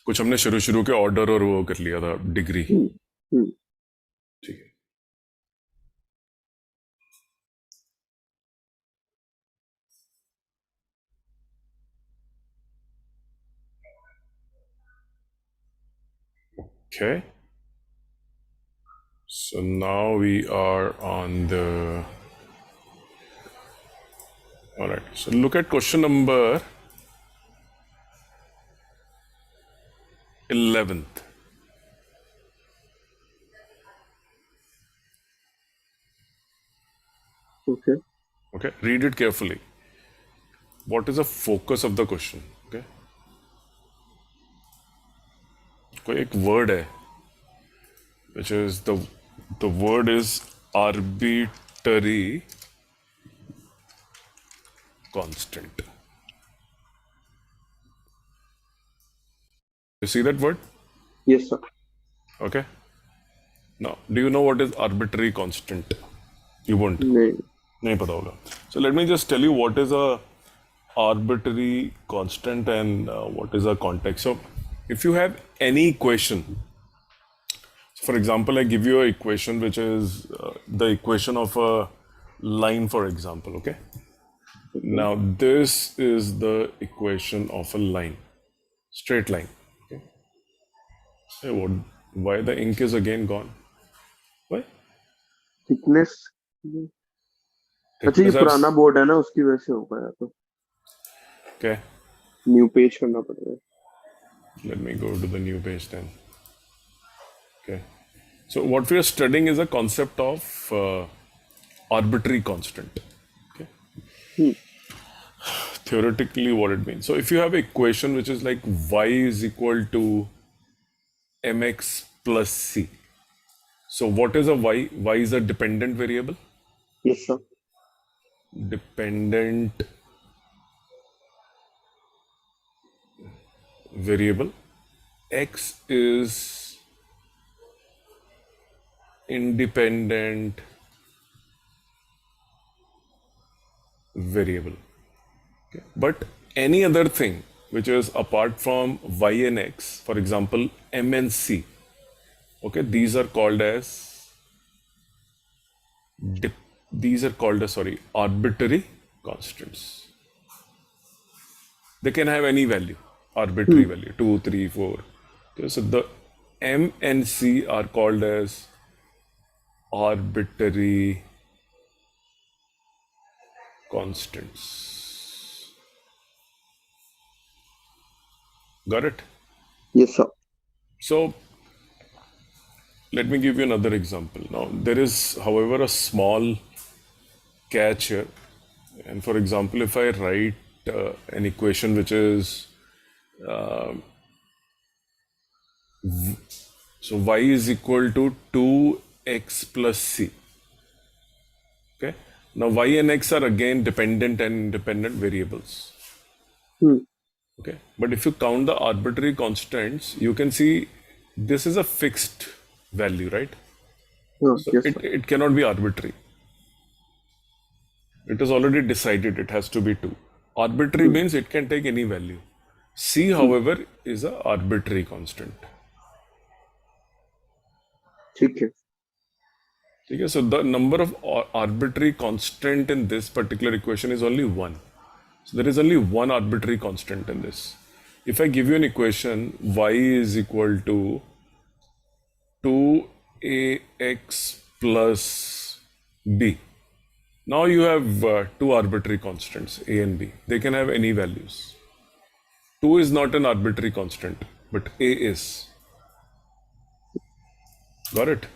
कुछ हमने शुरू शुरू के ऑर्डर और वो कर लिया था डिग्री। ठीक है, okay. So now we are on the, all right. So look at question number 11th. Okay. Okay, read it carefully. What is the focus of the question? Okay. कोई एक word है, which is the word is arbitrary constant. You see that word? Yes, sir. Okay. Now, do you know what is arbitrary constant? You won't. नहीं. नहीं पता होगा. So let me just tell you what is a arbitrary constant and what is a context. So if you have any equation, for example, I give you an equation which is the equation of a line, for example, okay? Now this is the equation of a line, straight line. Okay? Hey, why the ink is again gone? Why? Thickness. अच्छा, ये Thickness पुराना board है ना, उसकी वजह से होगा या तो Okay, न्यू पेज करना पड़ेगा. let me go to the new page then. Okay, so what we are studying is a concept of arbitrary constant. Okay, theoretically what it means. So if you have an equation which is like y is equal to mx plus c. So what is a y? Y is a dependent variable. Yes, sir. Dependent variable. X is independent variable. Okay. But any other thing which is apart from y and x, for example, m and c, okay, these are called as arbitrary constants. They can have any value, arbitrary value, 2, 3, 4. Okay, so the m and c are called as arbitrary constants. Got it? Yes, sir. So let me give you another example. Now there is, however, a small catch here. And for example, if I write an equation which is so y is equal to 2x plus c. Okay. Now y and x are again dependent and independent variables. Okay. But if you count the arbitrary constants, you can see this is a fixed value, right? So Yes, sir. it cannot be arbitrary. It is already decided it has to be 2. Arbitrary means it can take any value. C, however, is a arbitrary constant. ठीक है. Okay, so the number of arbitrary constant in this particular equation is only 1. So there is only one arbitrary constant in this. If I give you an equation, y is equal to 2ax plus b. Now you have two arbitrary constants, a and b. They can have any values. 2 is not an arbitrary constant, but a is. Got it?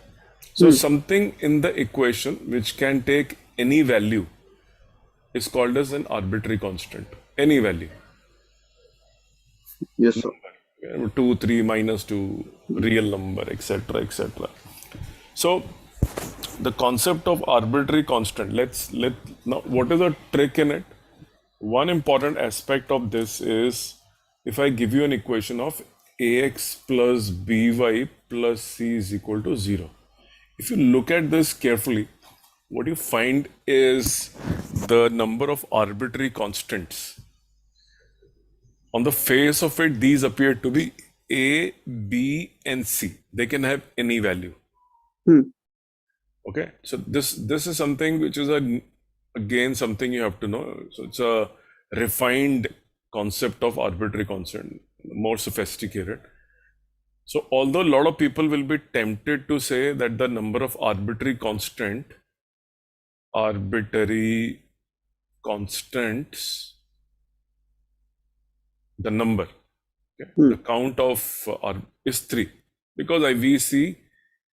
So something in the equation which can take any value is called as an arbitrary constant. Any value. Yes, sir. 2, 3, minus 2, real number, etc., etc. So the concept of arbitrary constant, now what is the trick in it? One important aspect of this is if I give you an equation of ax plus by plus c is equal to 0. If you look at this carefully, what you find is the number of arbitrary constants. On the face of it, these appear to be A, B, and C. They can have any value. Hmm. Okay, so this is something which is again something you have to know. So it's a refined concept of arbitrary constant, more sophisticated. So although a lot of people will be tempted to say that the number of arbitrary constants, the number, okay, Hmm. the count of is 3 because we see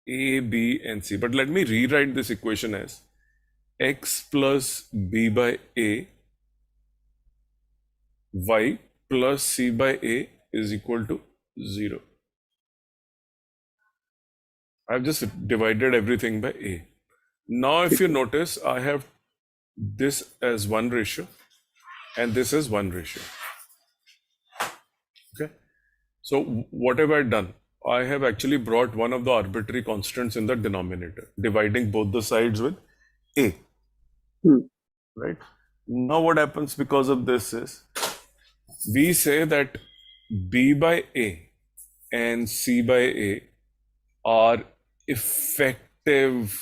A, B, and C. But let me rewrite this equation as x plus b by a, y plus c by a is equal to 0. I've just divided everything by a. Now, if you notice, I have this as 1 ratio and this is 1 ratio. Okay. So what have I done? I have actually brought one of the arbitrary constants in the denominator, dividing both the sides with a. Hmm. Right. Now what happens because of this is, we say that b by a and c by a are effective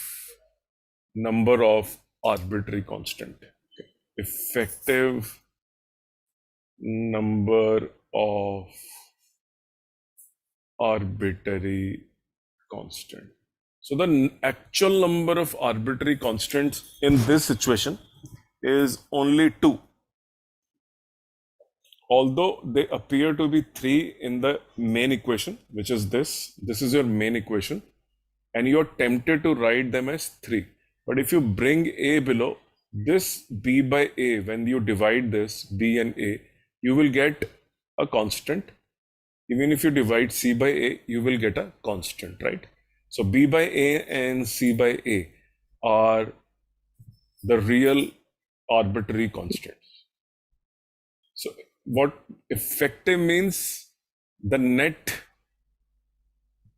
number of arbitrary constant. Okay. Effective number of arbitrary constant. So the actual number of arbitrary constants in this situation is only 2. Although they appear to be 3 in the main equation, which is this is your main equation, and you're tempted to write them as 3. But if you bring a below, this b by a, when you divide this b and a, you will get a constant. Even if you divide c by a, you will get a constant, right? So b by a and c by a are the real arbitrary constants. So what effective means, the net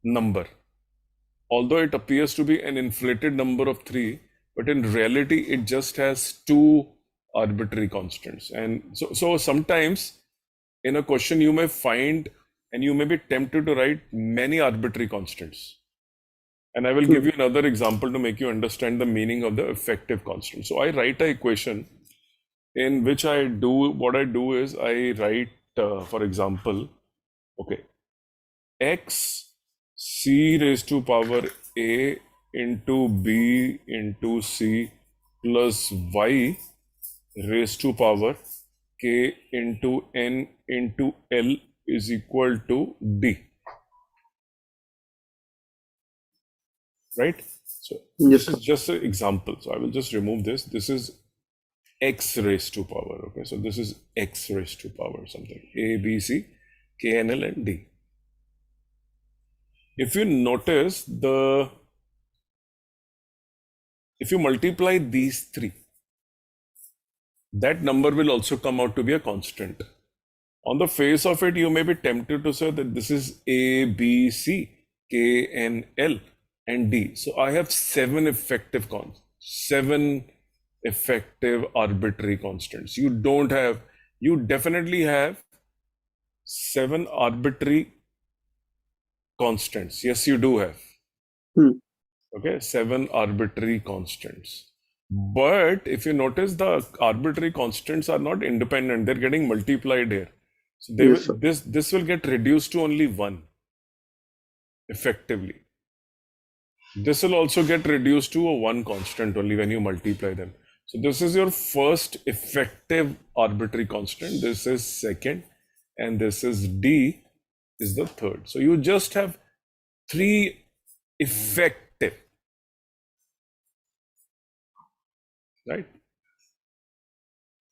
number. Although it appears to be an inflated number of 3, but in reality, it just has 2 arbitrary constants. And so sometimes in a question, you may find and you may be tempted to write many arbitrary constants. And I will give you another example to make you understand the meaning of the effective constant. So I write an equation in which what I do is I write, for example, okay, x c raised to power a into b into c plus y raised to power k into n into l is equal to d. Right? So Yes, this sir. is just an example. So I will just remove this. This is x raised to power. Okay, so this is x raised to power something. A, B, C, K, N, L, and D. If you notice if you multiply these 3, that number will also come out to be a constant. On the face of it, you may be tempted to say that this is A, B, C, K, N, L, and D. So I have 7 effective arbitrary constants. You definitely have 7 arbitrary constants. Yes, you do have. Hmm. Okay, 7 arbitrary constants. But if you notice, the arbitrary constants are not independent, they're getting multiplied here. So Yes, sir. this will get reduced to only 1 effectively. This will also get reduced to a 1 constant only when you multiply them. So this is your first effective arbitrary constant. This is second, and this is D is the third. So you just have 3 effective, right?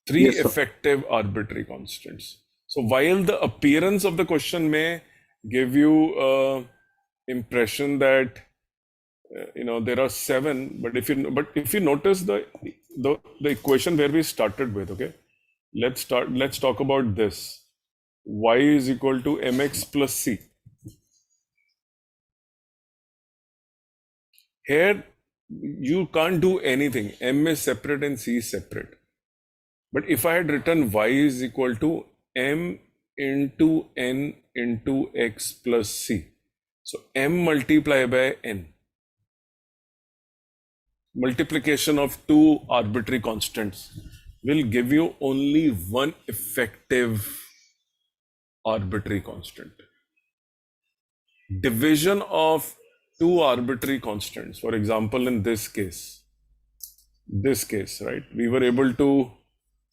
3 Yes, sir. effective arbitrary constants. So while the appearance of the question may give you a impression that there are 7, but if you notice the equation where we started with, okay, let's talk about this. Y is equal to mx plus c. Here you can't do anything. M is separate and c is separate. But if I had written y is equal to m into n into x plus c. So m multiplied by n. Multiplication of two arbitrary constants will give you only one effective arbitrary constant. Division of two arbitrary constants, for example, in this case, right, we were able to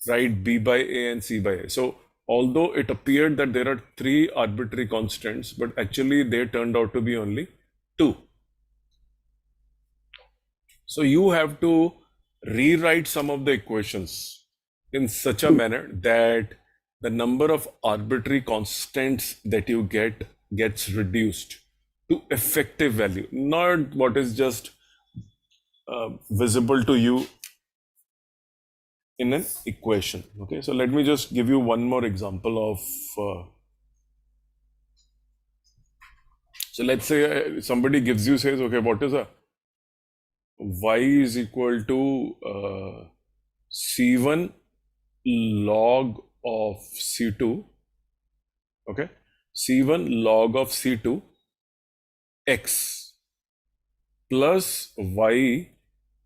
write b by a and c by a. So although it appeared that there are three arbitrary constants, but actually they turned out to be only two. So you have to rewrite some of the equations in such a manner that the number of arbitrary constants that you get gets reduced to effective value, not what is just visible to you in an equation. Okay, so let me just give you one more example of so let's say somebody gives you, says, okay, what is a y is equal to c1 log of c2, okay, c1 log of c2 x plus y,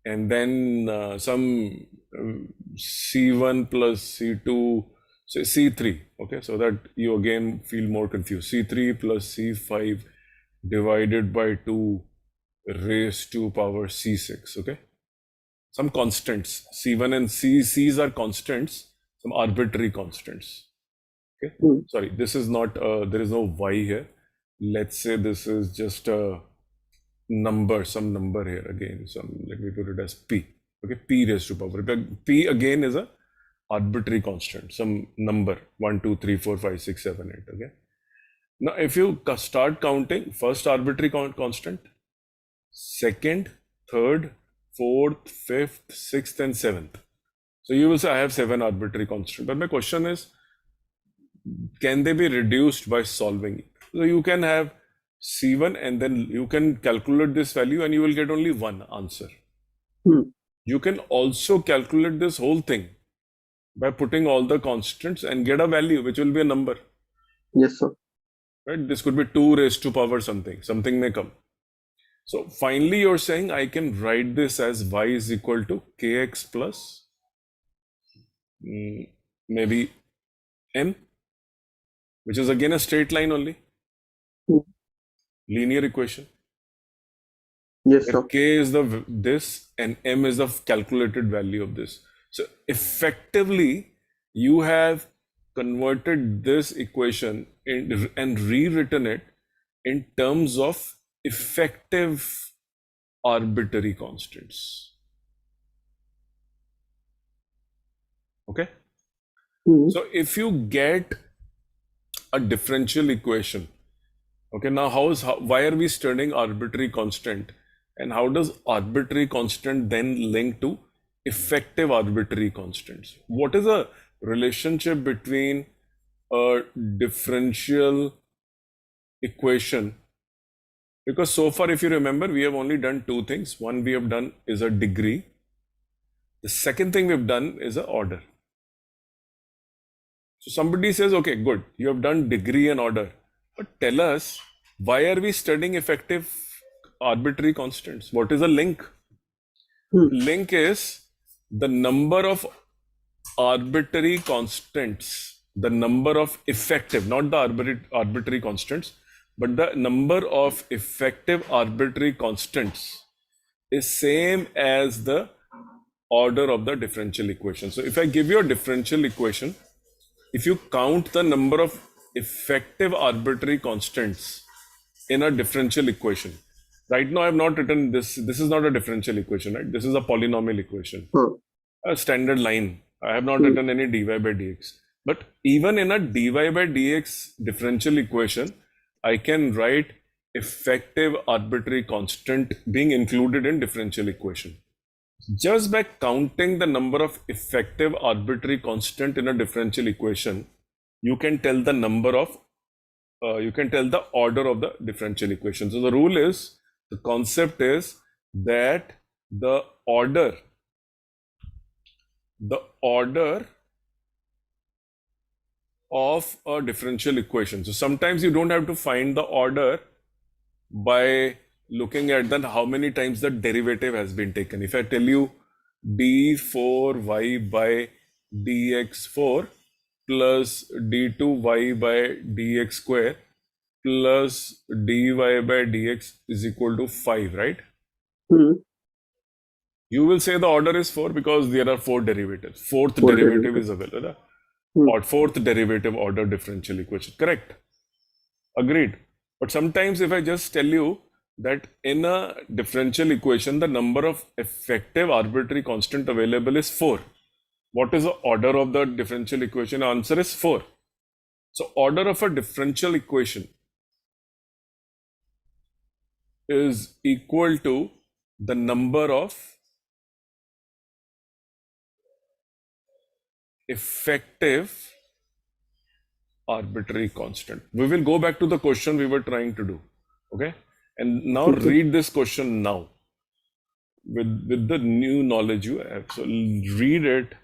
and then some c1 plus c2, say c3, okay, so that you again feel more confused. c3 plus c5 divided by 2 raised to power c6, okay, some constants, c1 and c's are constants, some arbitrary constants, okay. Sorry, this is not there is no y here. Let's say this is just a number, some number here again, let me put it as p, okay, p raised to power, p again is a arbitrary constant, some number 1 2 3 4 5 6 7 8, okay. Now if you start counting, first arbitrary constant, second, third, fourth, fifth, sixth, and seventh. So you will say I have 7 arbitrary constants. But my question is, can they be reduced by solving? So you can have C1 and then you can calculate this value and you will get only one answer. You can also calculate this whole thing by putting all the constants and get a value which will be a number. Yes, sir. Right? This could be 2 raised to power something may come. So finally, you're saying I can write this as y is equal to kx plus maybe m, which is again a straight line only, linear equation. Yes, Where sir. k is the this and m is the calculated value of this. So effectively, you have converted this equation and rewritten it in terms of effective arbitrary constants. Okay. So if you get a differential equation, okay, now why are we studying arbitrary constant, and how does arbitrary constant then link to effective arbitrary constants? What is the relationship between a differential equation? Because so far, if you remember, we have only done two things. One we have done is a degree. The second thing we've done is an order. So somebody says, okay, good, you have done degree and order, but tell us, why are we studying effective arbitrary constants? What is the link? Link is the number of arbitrary constants, the number of effective, not the arbitrary constants, but the number of effective arbitrary constants is same as the order of the differential equation. So if I give you a differential equation, if you count the number of effective arbitrary constants in a differential equation, right now I have not written this. This is not a differential equation, right? This is a polynomial equation, a standard line. I have not written any dy by dx. But even in a dy by dx differential equation, I can write effective arbitrary constant being included in differential equation. Just by counting the number of effective arbitrary constant in a differential equation, you can tell the number of, you can tell the order of the differential equation. So the rule is, the concept is that the order of a differential equation. So sometimes you don't have to find the order by looking at then how many times the derivative has been taken. If I tell you d4y by dx4 plus d2y by dx square plus dy by dx is equal to 5, right? Hmm. You will say the order is 4 because there are 4 derivatives. Fourth Four derivative derivative. is available. Hmm. Or fourth derivative order differential equation. Correct. Agreed. But sometimes if I just tell you that in a differential equation, the number of effective arbitrary constant available is 4. What is the order of the differential equation? Answer is 4. So order of a differential equation is equal to the number of effective arbitrary constant. We will go back to the question we were trying to do. Okay. And now Okay. read this question now with the new knowledge you have. So read it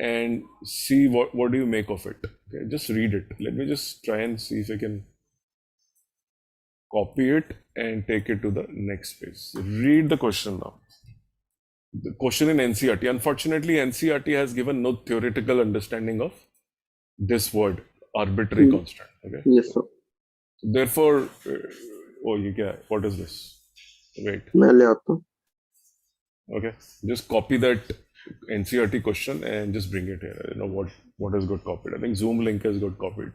and see what do you make of it. Okay. Just read it. Let me just try and see if I can copy it and take it to the next page. So read the question now. The question in NCERT. Unfortunately, NCERT has given no theoretical understanding of this word, arbitrary Hmm. constant. Okay. Yes, sir. Therefore, oh, you get what is this? Wait. मैं ले आता हूँ. Okay. Just copy that NCERT question and just bring it here. You know what has got copied. I think Zoom link has got copied.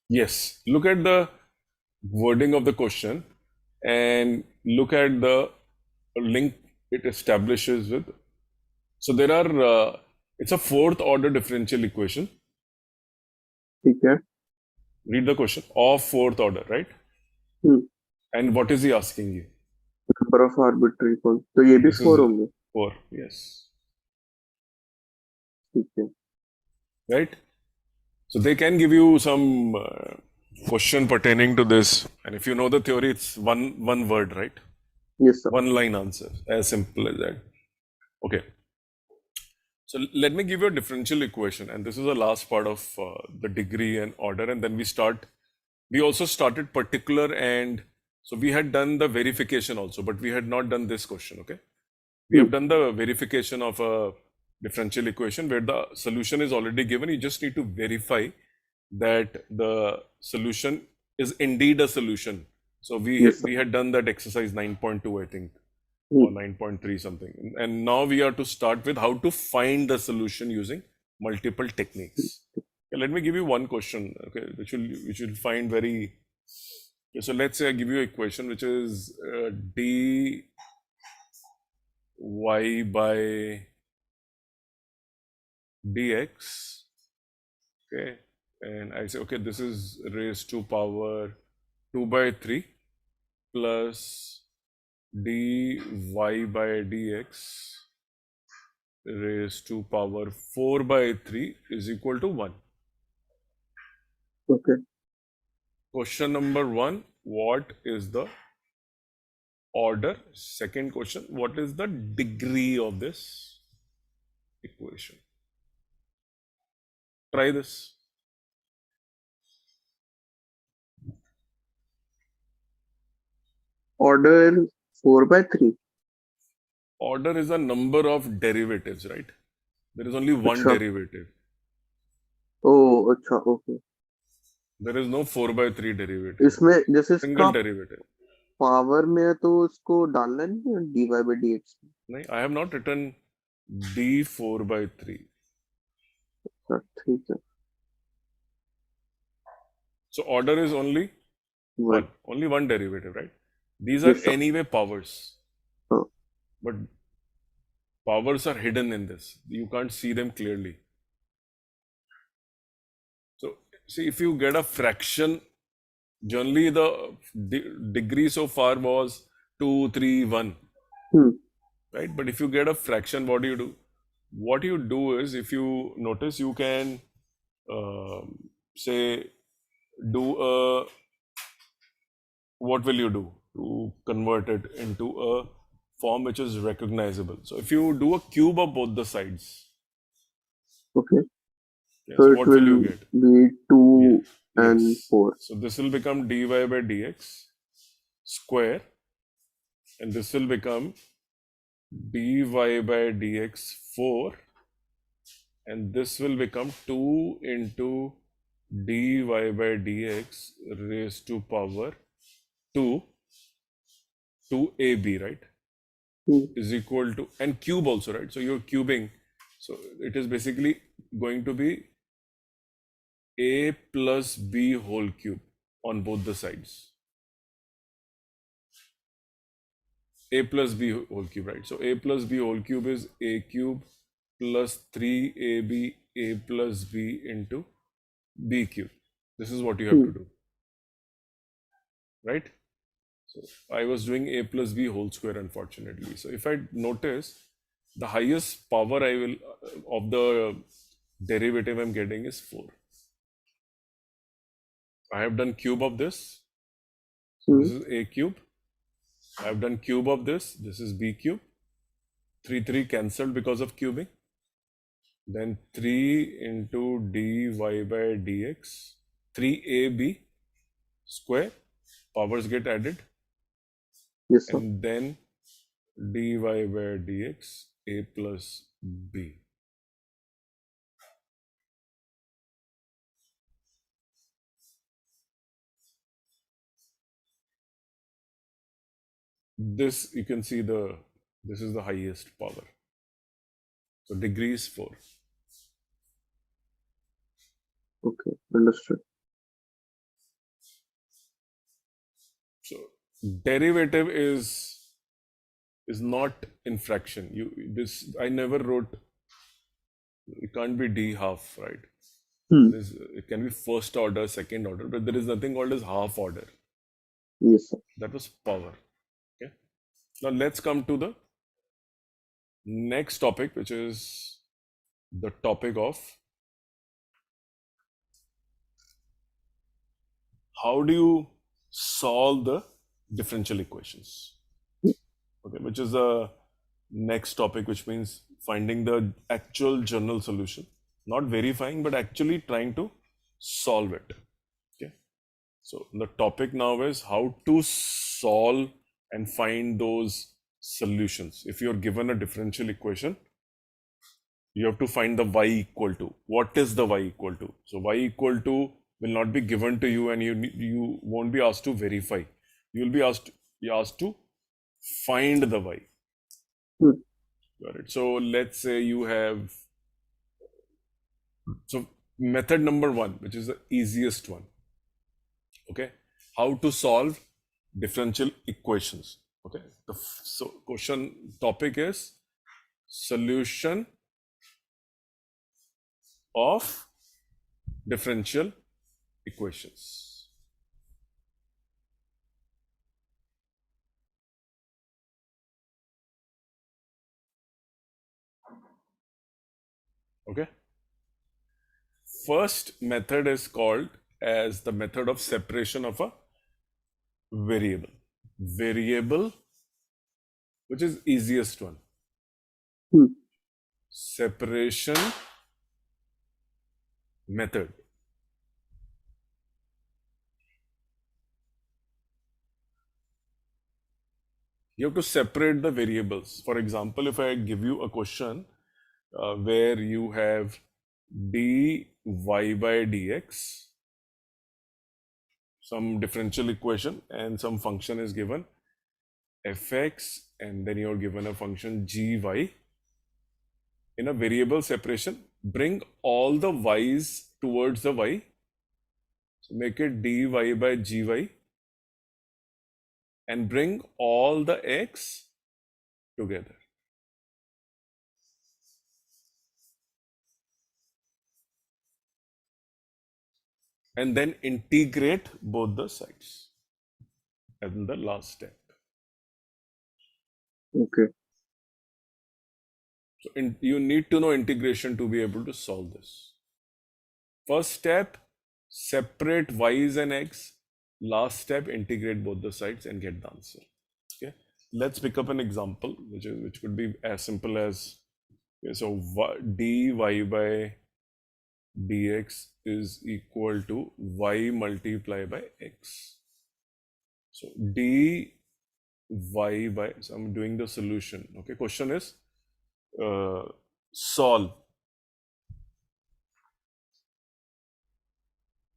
Yes. Look at the wording of the question and look at the link it establishes with. So there are, it's a fourth order differential equation. ठीक है. Read the question of fourth order, right? Hmm. And what is he asking you? Number of arbitrary constant. तो ये भी This 4 is होंगे. 4, yes. ठीक है. Right? So they can give you some question pertaining to this. And if you know the theory, it's one word, right? Yes, sir. One line answer, as simple as that. Okay. So let me give you a differential equation. And this is the last part of the degree and order. And then we also started particular, and so we had done the verification also, but we had not done this question, okay? We have done the verification of a differential equation where the solution is already given. You just need to verify that the solution is indeed a solution. So Yes, sir. we had done that exercise 9.2, I think, Hmm. or 9.3 something. And now we are to start with how to find the solution using multiple techniques. Okay, let me give you one question, okay, which you'll find very. Okay, so let's say I give you an equation which is dy by dx. Okay, and I say, okay, this is raised to power 2 by 3 plus dy by dx raised to power 4 by 3 is equal to 1. Okay. Question number 1, what is the order? Second question, what is the degree of this equation? Try this. Order 4 by 3. Order is a number of derivatives, right? There is only one अच्छा. derivative. Oh, अच्छा. Okay. There is no 4 by 3 derivative. इसमें जैसे Single इसका derivative. Power में है तो उसको डालना नहीं है dy by dx. No, I have not written d4 by 3. अच्छा, ठीक है. So order is only One. only one derivative, right? These are Yes, sir. anyway powers, हाँ. but powers are hidden in this. You can't see them clearly. So see, if you get a fraction, generally the degree so far was 2, 3, 1, Hmm. right? But if you get a fraction, what do you do? What you do is, if you notice, you can say do a, what will you do to convert it into a form which is recognizable? So if you do a cube of both the sides, Okay. yeah, So so it what will you will get? be Yeah, 2 and yes. 4. So this will become dy by dx square, and this will become dy by dx 4, and this will become 2 into dy by dx raised to power 2 2ab, right? Hmm. Is equal to, and cube also, right? So you're cubing. So it is basically going to be a plus b whole cube on both the sides. A plus b whole cube, right? So a plus b whole cube is a cube plus 3ab a plus b into b cube. This is what you have Hmm. to do, right? So I was doing a plus b whole square, unfortunately. So if I notice, the highest power I will of the derivative I'm getting is 4. I have done cube of this. So Hmm. this is a cube. I have done cube of this. This is b cube. 3 cancelled because of cubing. Then 3 into dy by dx. 3ab square. Powers get added. Yes, sir. And then dy by dx a plus b. This, you can see this is the highest power. So degrees 4. Okay. Understood. So derivative is not in fraction. This I never wrote. It can't be d half, right? Hmm. It can be first order, second order, but there is nothing called as half order. Yes, sir. That was power. Okay. Now let's come to the next topic, which is the topic of how do you solve the differential equations. Okay, which is the next topic, which means finding the actual general solution, not verifying, but actually trying to solve it. Okay. So the topic now is how to solve and find those solutions. If you're given a differential equation, you have to find the y equal to. What is the y equal to? So y equal to will not be given to you, and you won't be asked to verify. You will be asked to find the y. Hmm. Got it. So let's say you have, so method number 1, which is the easiest one. Okay. How to solve differential equations. Okay. So question topic is solution of differential equations. Okay. First method is called as the method of separation of a variable. Variable, which is easiest one. Hmm. Separation method. You have to separate the variables. For example, if I give you a question where you have dy by dx, some differential equation, and some function is given fx, and then you're given a function gy. In a variable separation, bring all the y's towards the y. So make it dy by gy, and bring all the x together. And then integrate both the sides in the last step. Okay. So you need to know integration to be able to solve this. First step, separate y's and x. Last step, integrate both the sides and get the answer. Okay, let's pick up an example which could be as simple as, okay, so dy by dx is equal to y multiplied by x. So dy by, so I'm doing the solution. Okay, question is solve.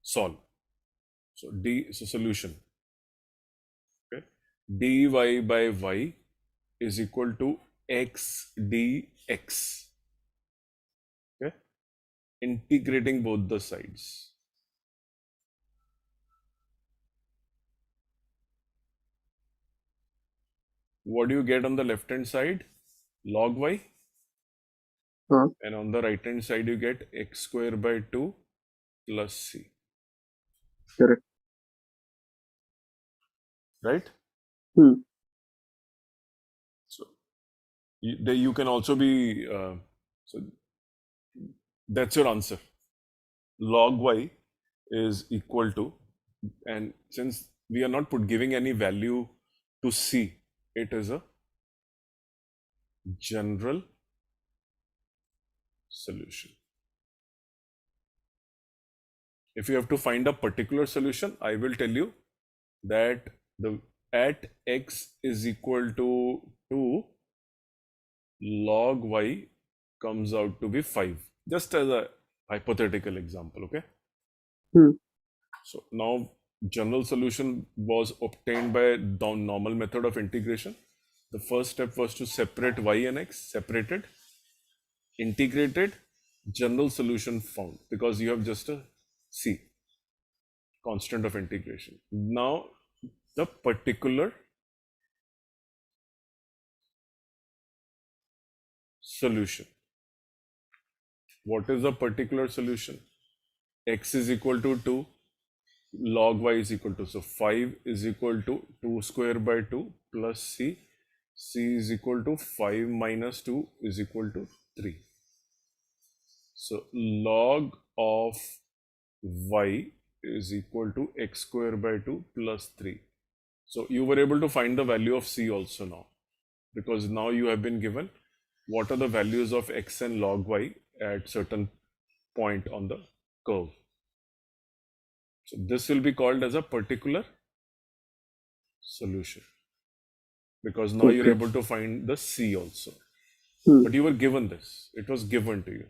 So solution. Okay, dy by y is equal to x dx. Okay, integrating both the sides. What do you get on the left hand side? Log y. हाँ, And on the right hand side, you get x square by 2 plus c. correct. Right? Hmm. So you can also be, so that's your answer. Log y is equal to, and since we are not giving any value to c, it is a general solution. If you have to find a particular solution, I will tell you that the at x is equal to 2, log y comes out to be 5. Just as a hypothetical example, okay? Hmm. So now general solution was obtained by the normal method of integration. The first step was to separate y and x, separated, integrated, general solution found, because you have just a c, constant of integration. Now the particular solution. What is the particular solution? X is equal to 2, log y is equal to, so 5 is equal to 2 square by 2 plus c. C is equal to 5 minus 2 is equal to 3. So log of y is equal to x square by 2 plus 3. So you were able to find the value of c also now, because now you have been given what are the values of x and log y at certain point on the curve. So this will be called as a particular solution, because now you're Okay. able to find the c also. Hmm. But you were given this, it was given to you.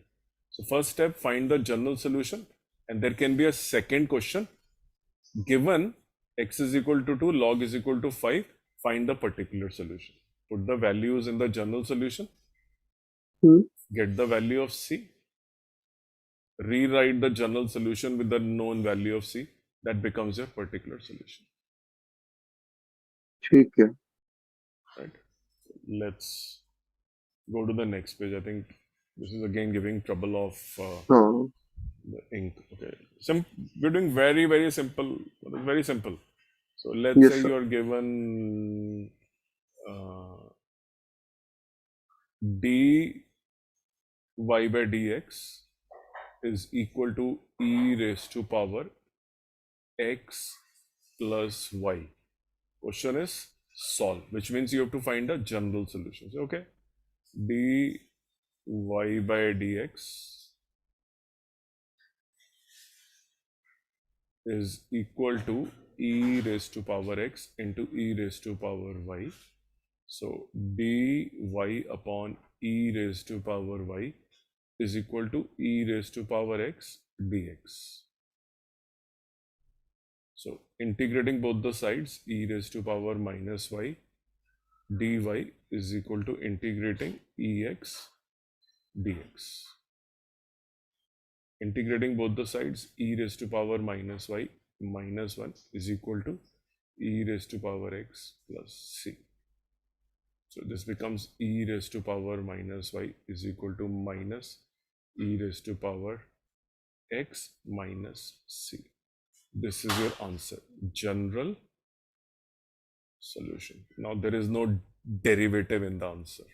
So first step, find the general solution, and there can be a second question. Given x is equal to 2, log is equal to 5, find the particular solution. Put the values in the general solution, Hmm. get the value of c, rewrite the general solution with the known value of c, that becomes your particular solution. ठीक है. Right? Let's go to the next page. I think this is again giving trouble of हाँ. the ink. Okay. We're doing very, very simple. Very simple. So let's Yes, say sir. you're given dy by dx is equal to e raised to power x plus y. Question is solve, which means you have to find a general solution. So, okay, dy by dx is equal to e raised to power x into e raised to power y. So dy upon e raised to power y is equal to e raised to power x dx. So integrating both the sides, e raised to power minus y dy is equal to integrating ex dx. Integrating both the sides, e raised to power minus y minus 1 is equal to e raised to power x plus c. So this becomes e raised to power minus y is equal to minus e raised to power x minus c. This is your answer, general solution. Now there is no derivative in the answer.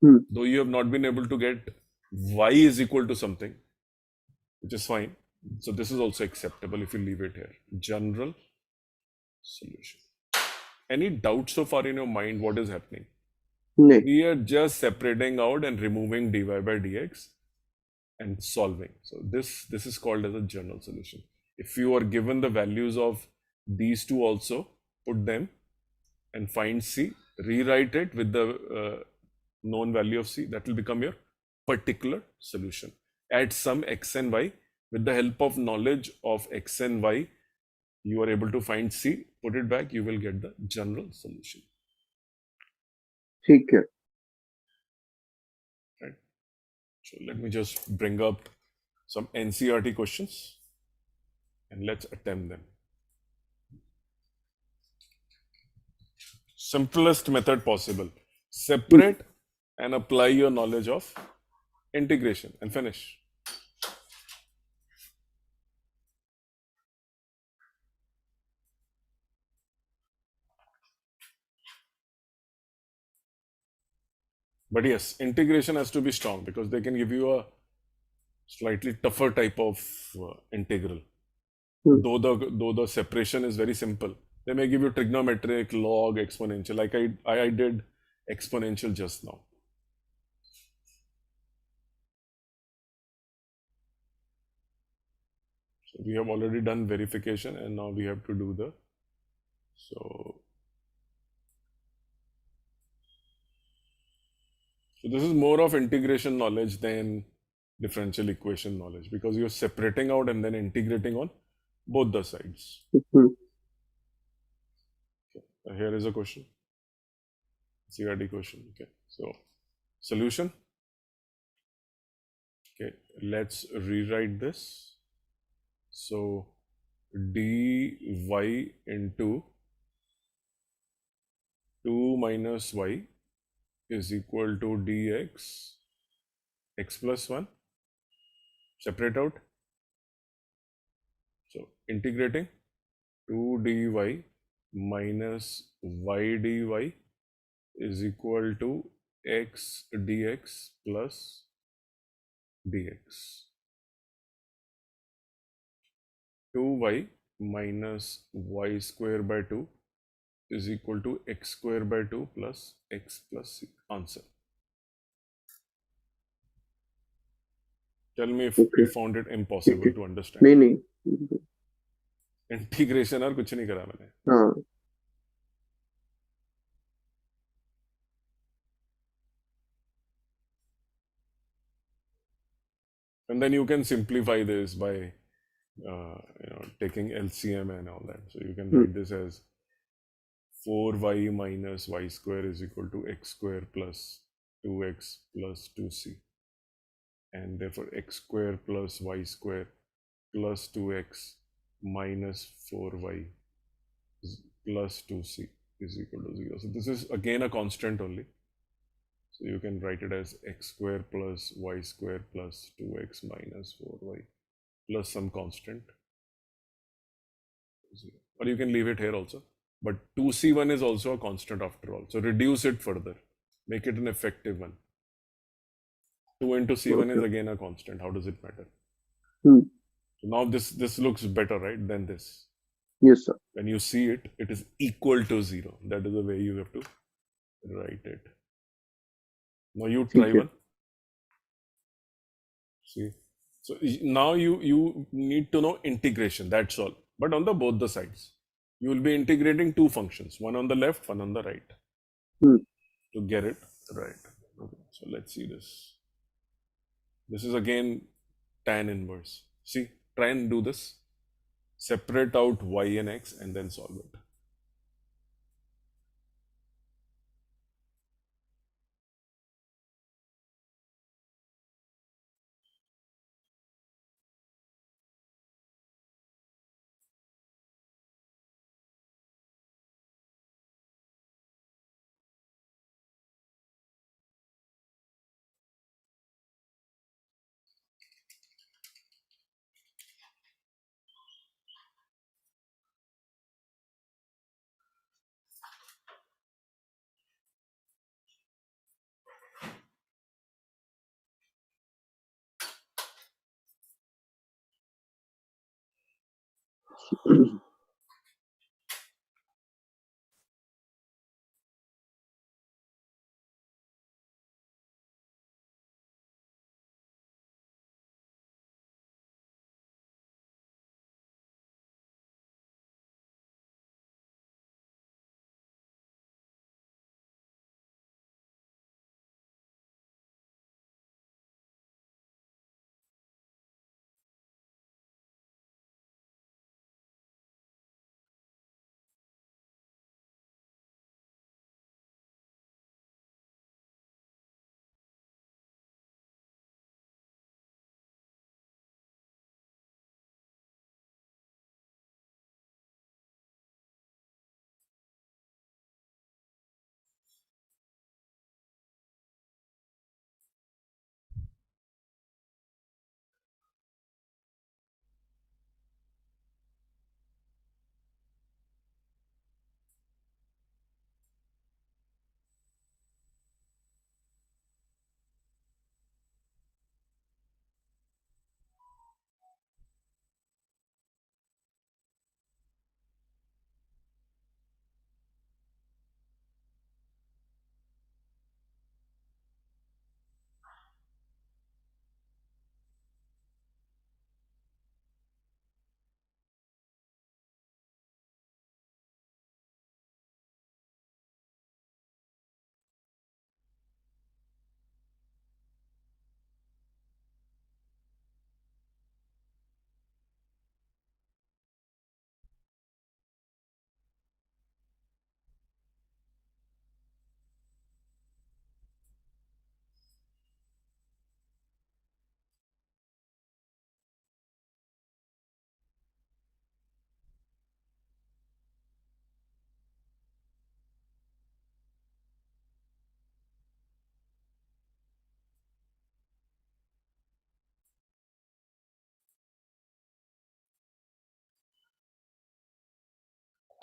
Hmm. Though you have not been able to get y is equal to something, which is fine. So this is also acceptable if you leave it here. General solution. Any doubts so far in your mind what is happening? नहीं. We are just separating out and removing dy by dx and solving. So this is called as a general solution. If you are given the values of these two also, put them and find C, rewrite it with the known value of C, that will become your particular solution. Add some x and y. With the help of knowledge of x and y, you are able to find C, put it back, you will get the general solution. ठीक है. Right? So let me just bring up some NCERT questions and let's attempt them. Simplest method possible. Separate and apply your knowledge of integration and finish. But yes, integration has to be strong because they can give you a slightly tougher type of integral. Though the separation is very simple, they may give you trigonometric, log, exponential. Like I did exponential just now. So we have already done verification, and now we have to do the. So this is more of integration knowledge than differential equation knowledge because you're separating out and then integrating on both the sides. Here is a question. CRD question. Okay. So solution. Okay. Let's rewrite this. So dy into 2 minus y is equal to dx x plus 1. Separate out. So integrating 2 dy minus y dy is equal to x dx plus dx. 2y minus y square by 2 is equal to x square by 2 plus x plus c. Answer. Tell me if you found it impossible to understand. नहीं. Integration और कुछ नहीं करा मैंने. हाँ. And then you can simplify this by taking LCM and all that. So you can write this as 4y minus y square is equal to x square plus 2x plus 2c. And therefore x square plus y square plus 2x minus 4y plus 2c is equal to 0. So this is again a constant only. So you can write it as x square plus y square plus 2x minus 4y plus some constant. Or you can leave it here also. But 2c1 is also a constant after all. So reduce it further. Make it an effective one. 2 into c1 is again a constant. How does it matter? So now this looks better, right, than this. Yes, sir. When you see it, it is equal to 0. That is the way you have to write it. Now you try one. See. So now you need to know integration. That's all. But on both the sides. You will be integrating two functions. One on the left, one on the right. To get it right. Okay. So let's see this. This is again tan inverse. See, try and do this. Separate out y and x and then solve it.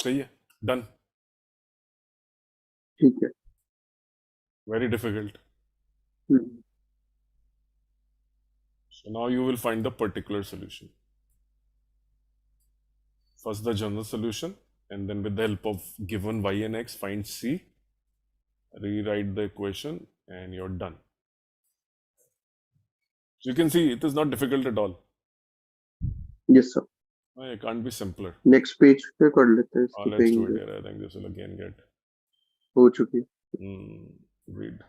सही है. Done. ठीक है. Very difficult. Hmm. So now you will find the particular solution. First the general solution, and then with the help of given y and x, find c, rewrite the equation, and you're done. So you can see it is not difficult at all. Yes sir. It can't be simpler. Next page पे कर लेते हैं इसकी Let's do it Peng. here. I think this will again get हो चुकी. read.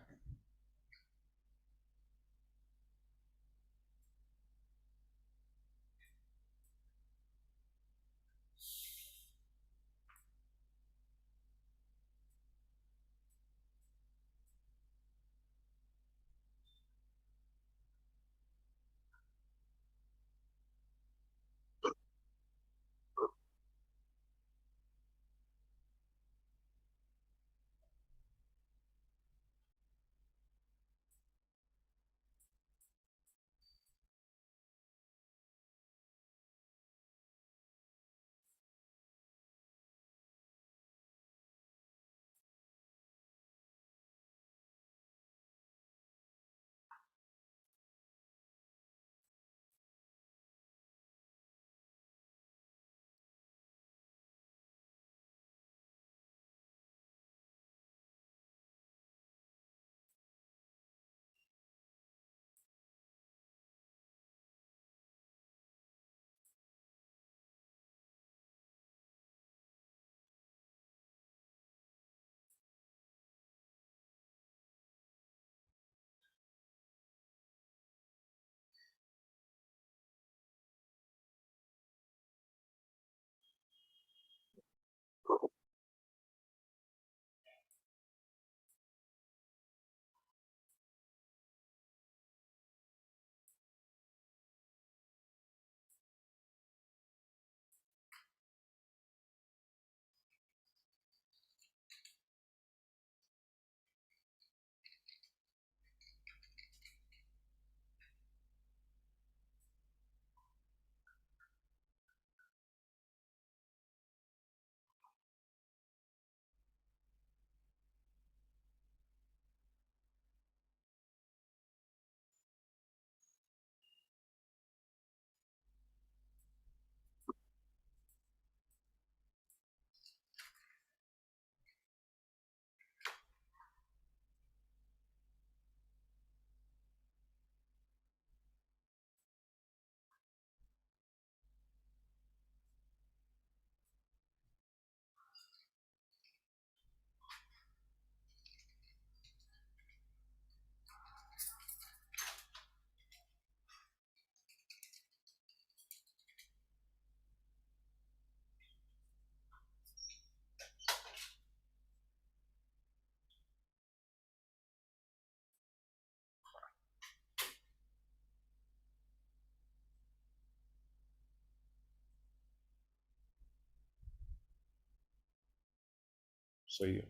सही है.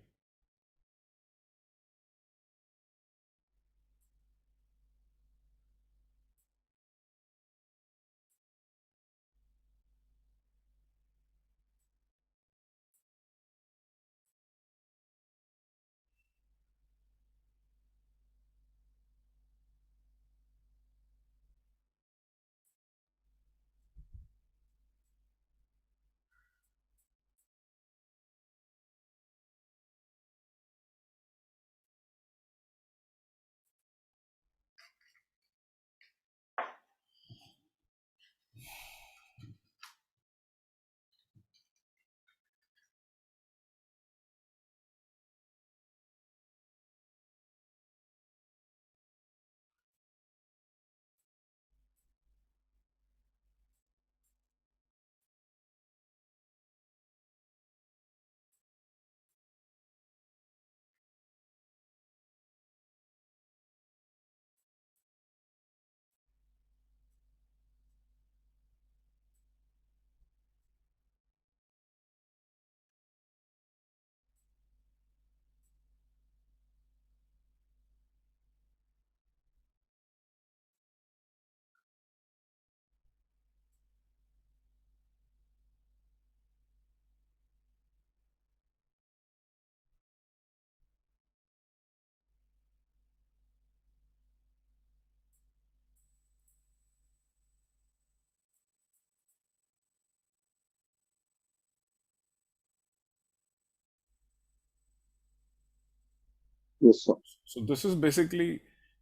Yes, sir. So this is basically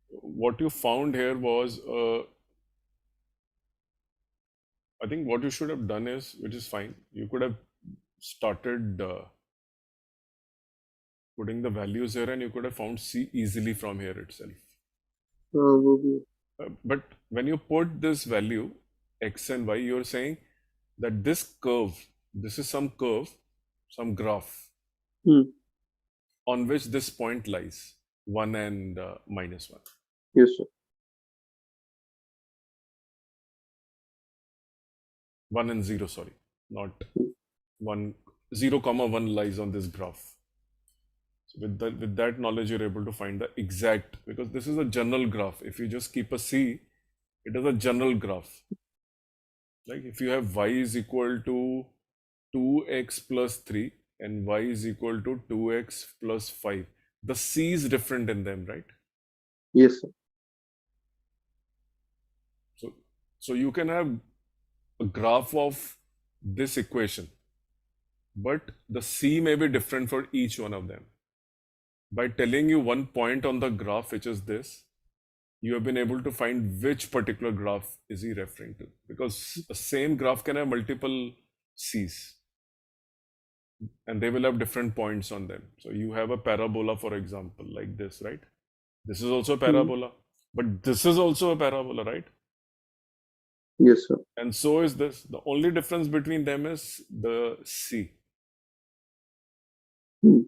what you found here was, I think what you should have done is, which is fine, you could have started putting the values here and you could have found C easily from here itself. वो भी But when you put this value, X and Y, you're saying that this curve, this is some curve, some graph Hmm. on which this point lies, 1 and -1. Yes, sir. 1 and 0, sorry, not Hmm. 1, 0 comma 1 lies on this graph. So with that knowledge, you're able to find the exact, because this is a general graph. If you just keep a C, it is a general graph. Like if you have y is equal to 2x plus 3 and y is equal to 2x plus 5, the C is different in them, right? Yes, sir. So, so you can have a graph of this equation, but the C may be different for each one of them. By telling you one point on the graph, which is this, you have been able to find which particular graph is he referring to, because the same graph can have multiple C's and they will have different points on them. So you have a parabola, for example, like this, right? This is also a Hmm. parabola, but this is also a parabola, right? Yes, sir. And so is this. The only difference between them is the C. Hmm.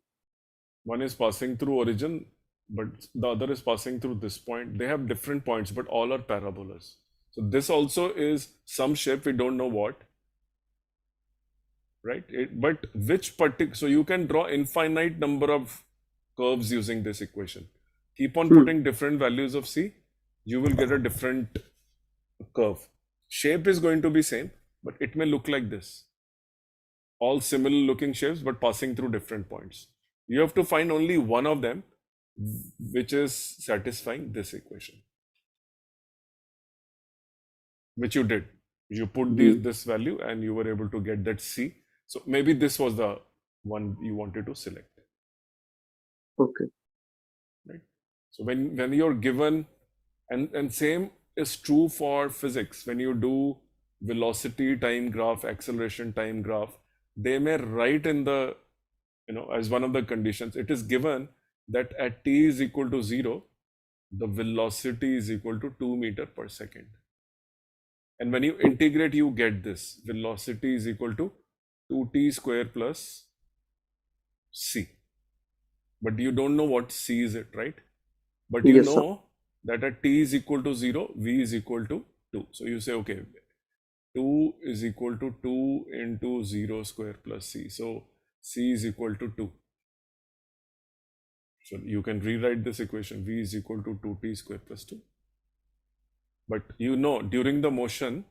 One is passing through origin, but the other is passing through this point. They have different points, but all are parabolas. So this also is some shape, we don't know what, right? But which particular, so you can draw infinite number of curves using this equation. Keep on Hmm. putting different values of C, you will get a different curve. Shape is going to be same, but it may look like this. All similar looking shapes, but passing through different points. You have to find only one of them which is satisfying this equation, which you did. You put Hmm. this value and you were able to get that C. So maybe this was the one you wanted to select, Okay. right? So when you're given, and same is true for physics. When you do velocity time graph, acceleration time graph, they may write in the, as one of the conditions, it is given that at t is equal to 0, the velocity is equal to 2 meter per second. And when you integrate, you get this velocity is equal to 2t square plus c. But you don't know what c is it, right? But you Yes, sir. know that at t is equal to 0, v is equal to 2. So you say, okay, 2 is equal to 2 into 0 square plus c. So c is equal to 2. So you can rewrite this equation v is equal to 2t square plus 2. But you know, during the motion,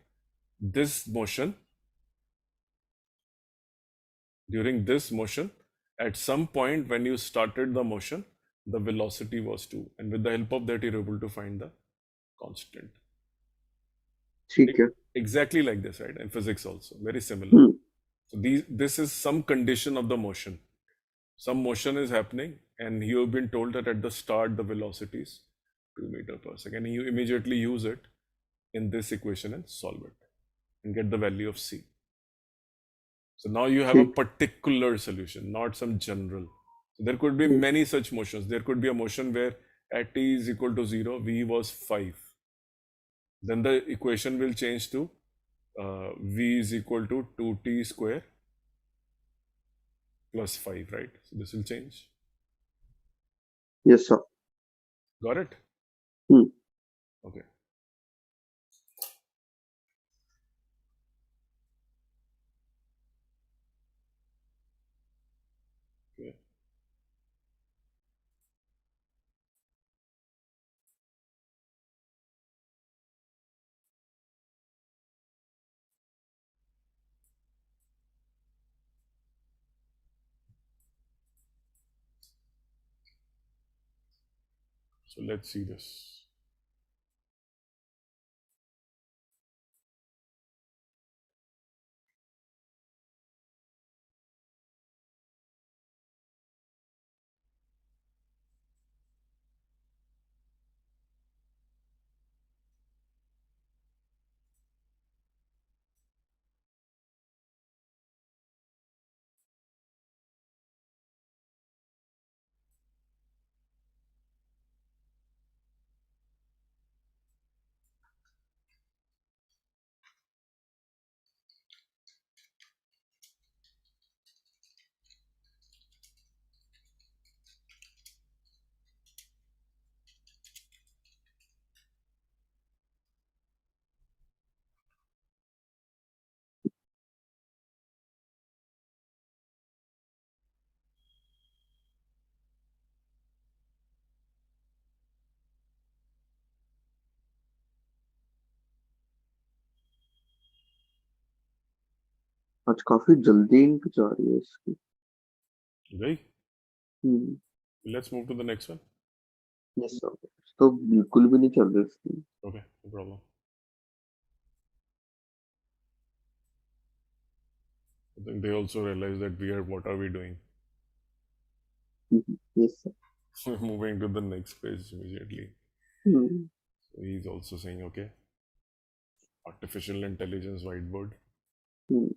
during this motion, at some point when you started the motion, the velocity was 2. And with the help of that, you're able to find the constant. ठीक है. Exactly like this, right? In physics also, very similar. Hmm. So this is some condition of the motion. Some motion is happening, and you have been told that at the start the velocity is 2 meter per second. And you immediately use it in this equation and solve it and get the value of c. So now you have a ठीक. particular solution, not some general. So there could be hmm. many such motions. There could be a motion where at t is equal to 0, v was 5. Then the equation will change to v is equal to 2t square plus 5, right? So this will change. Yes, sir. Got it? Hmm. Okay. Okay. So let's see this. आज काफी जल्दी ink जा रही है इसकी. Right? Hmm. Let's move to the next one. Yes sir. तो बिल्कुल भी नहीं चल रही इसकी. Okay, no problem. I think they also realize that what are we doing? Yes sir. Moving to the next page immediately. Hmm. So he's also saying, okay, artificial intelligence whiteboard. Hmm.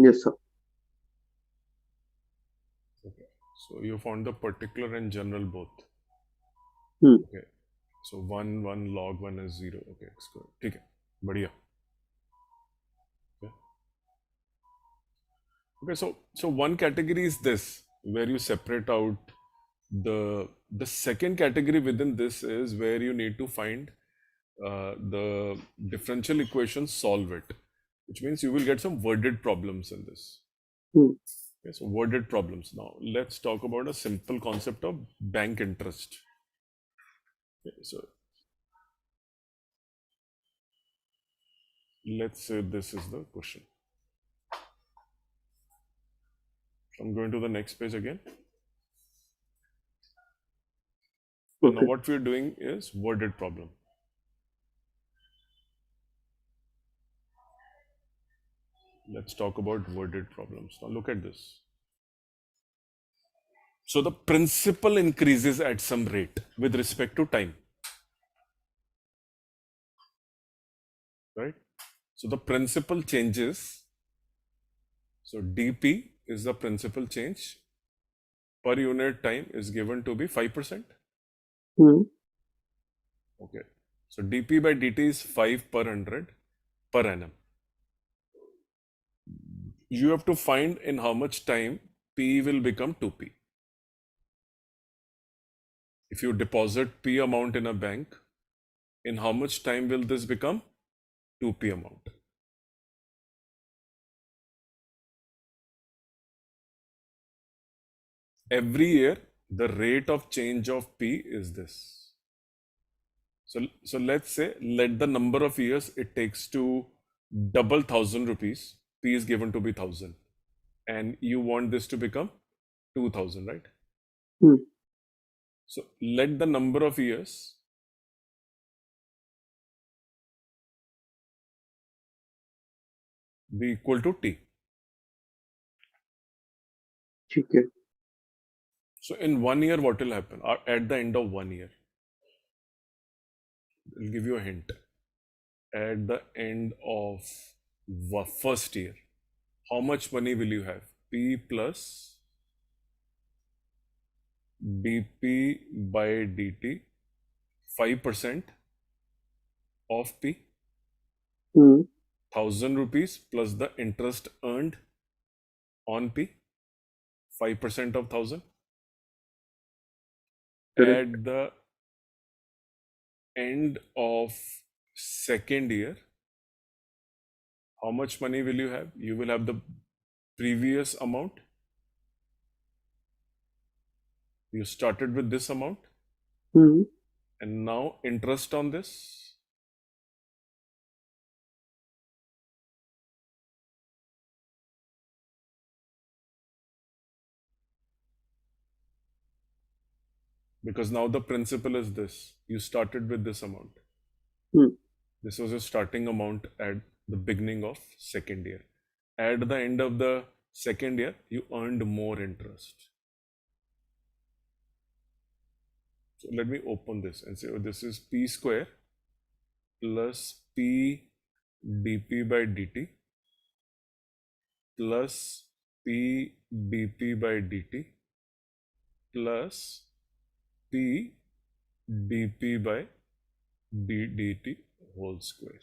Yes, sir. Okay. So you found the particular and general both. Hmm. Okay. So 1 log 1 is 0. Okay. It's good. Okay. Badhiya. Okay. Okay. So one category is this, where you separate out the second category within this is where you need to find the differential equation, solve it, which means you will get some worded problems in this. Hmm. Okay, so worded problems. Now let's talk about a simple concept of bank interest. Okay, so let's say this is the question. I'm going to the next page again. And now Okay. what we're doing is worded problem. Let's talk about worded problems. Now look at this. So the principal increases at some rate with respect to time, right? So the principal changes. So dp is the principal change per unit time is given to be 5%. Hmm. Okay. So dp by dt is 5 per 100 per annum. You have to find in how much time p will become 2p. If you deposit p amount in a bank, in how much time will this become 2p amount? Every year, the rate of change of p is this. So let's say, let the number of years it takes to double 1,000 rupees, p is given to be 1,000, and you want this to become 2,000, right? Hmm. So let the number of years be equal to t. ठीक है. So in 1 year, what will happen? Or at the end of 1 year, I'll give you a hint. At the end of first year, how much money will you have? P plus dp by dt, 5% of p, Hmm. 1,000 rupees plus the interest earned on p, 5% of 1,000. Correct. At the end of second year, how much money will you have? You will have the previous amount. You started with this amount, Hmm. and now interest on this. Because now the principal is this. You started with this amount. Hmm. This was your starting amount at the beginning of second year. At the end of the second year, you earned more interest. So let me open this and say, oh, this is p square plus p dp by dt plus p dp by dt plus p dp by dt whole square.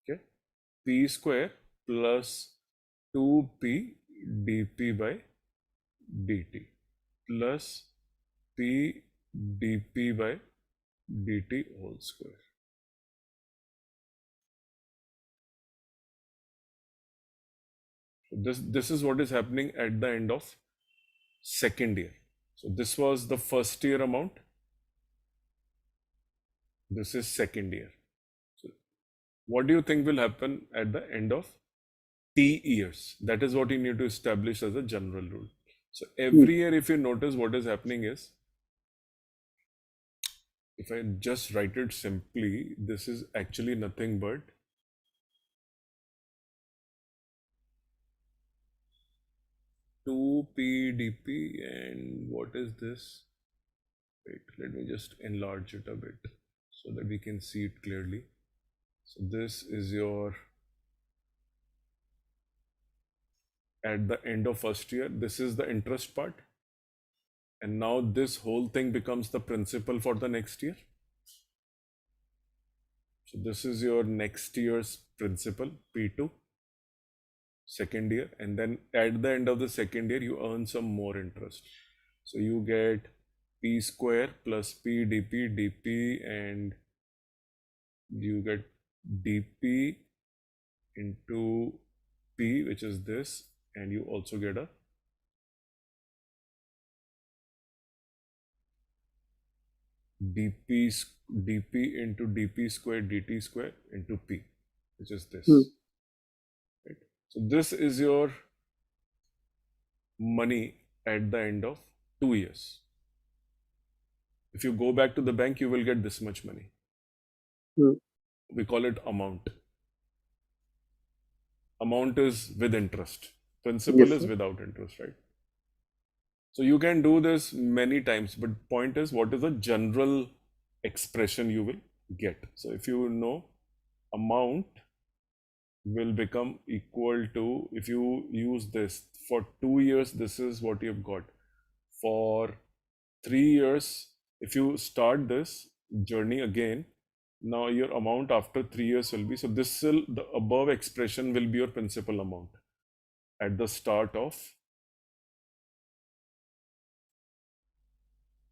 Okay, p square plus 2p dp by dt plus p dp by dt whole square. So this is what is happening at the end of second year. So this was the first year amount. This is second year. So what do you think will happen at the end of t years? That is what you need to establish as a general rule. So Hmm. every year, if you notice, what is happening is, if I just write it simply, this is actually nothing but 2p dp, and what is this? Wait, let me just enlarge it a bit so that we can see it clearly. So this is your at the end of first year. This is the interest part. And now this whole thing becomes the principal for the next year. So this is your next year's principal, P2, second year. And then at the end of the second year, you earn some more interest. So you get P square plus P dp, and you get dp into P, which is this, and you also get a dp into dp square dt square into P, which is this. Right? So this is your money at the end of 2 years. If you go back to the bank, you will get this much money. We call it amount. Amount is with interest. Principal Yes, is sir. without interest, right? So you can do this many times, but point is, what is the general expression you will get? So if you know, amount will become equal to, if you use this for 2 years, this is what you've got. For 3 years, if you start this journey again, now your amount after 3 years will be, so this will, the above expression will be your principal amount at the start of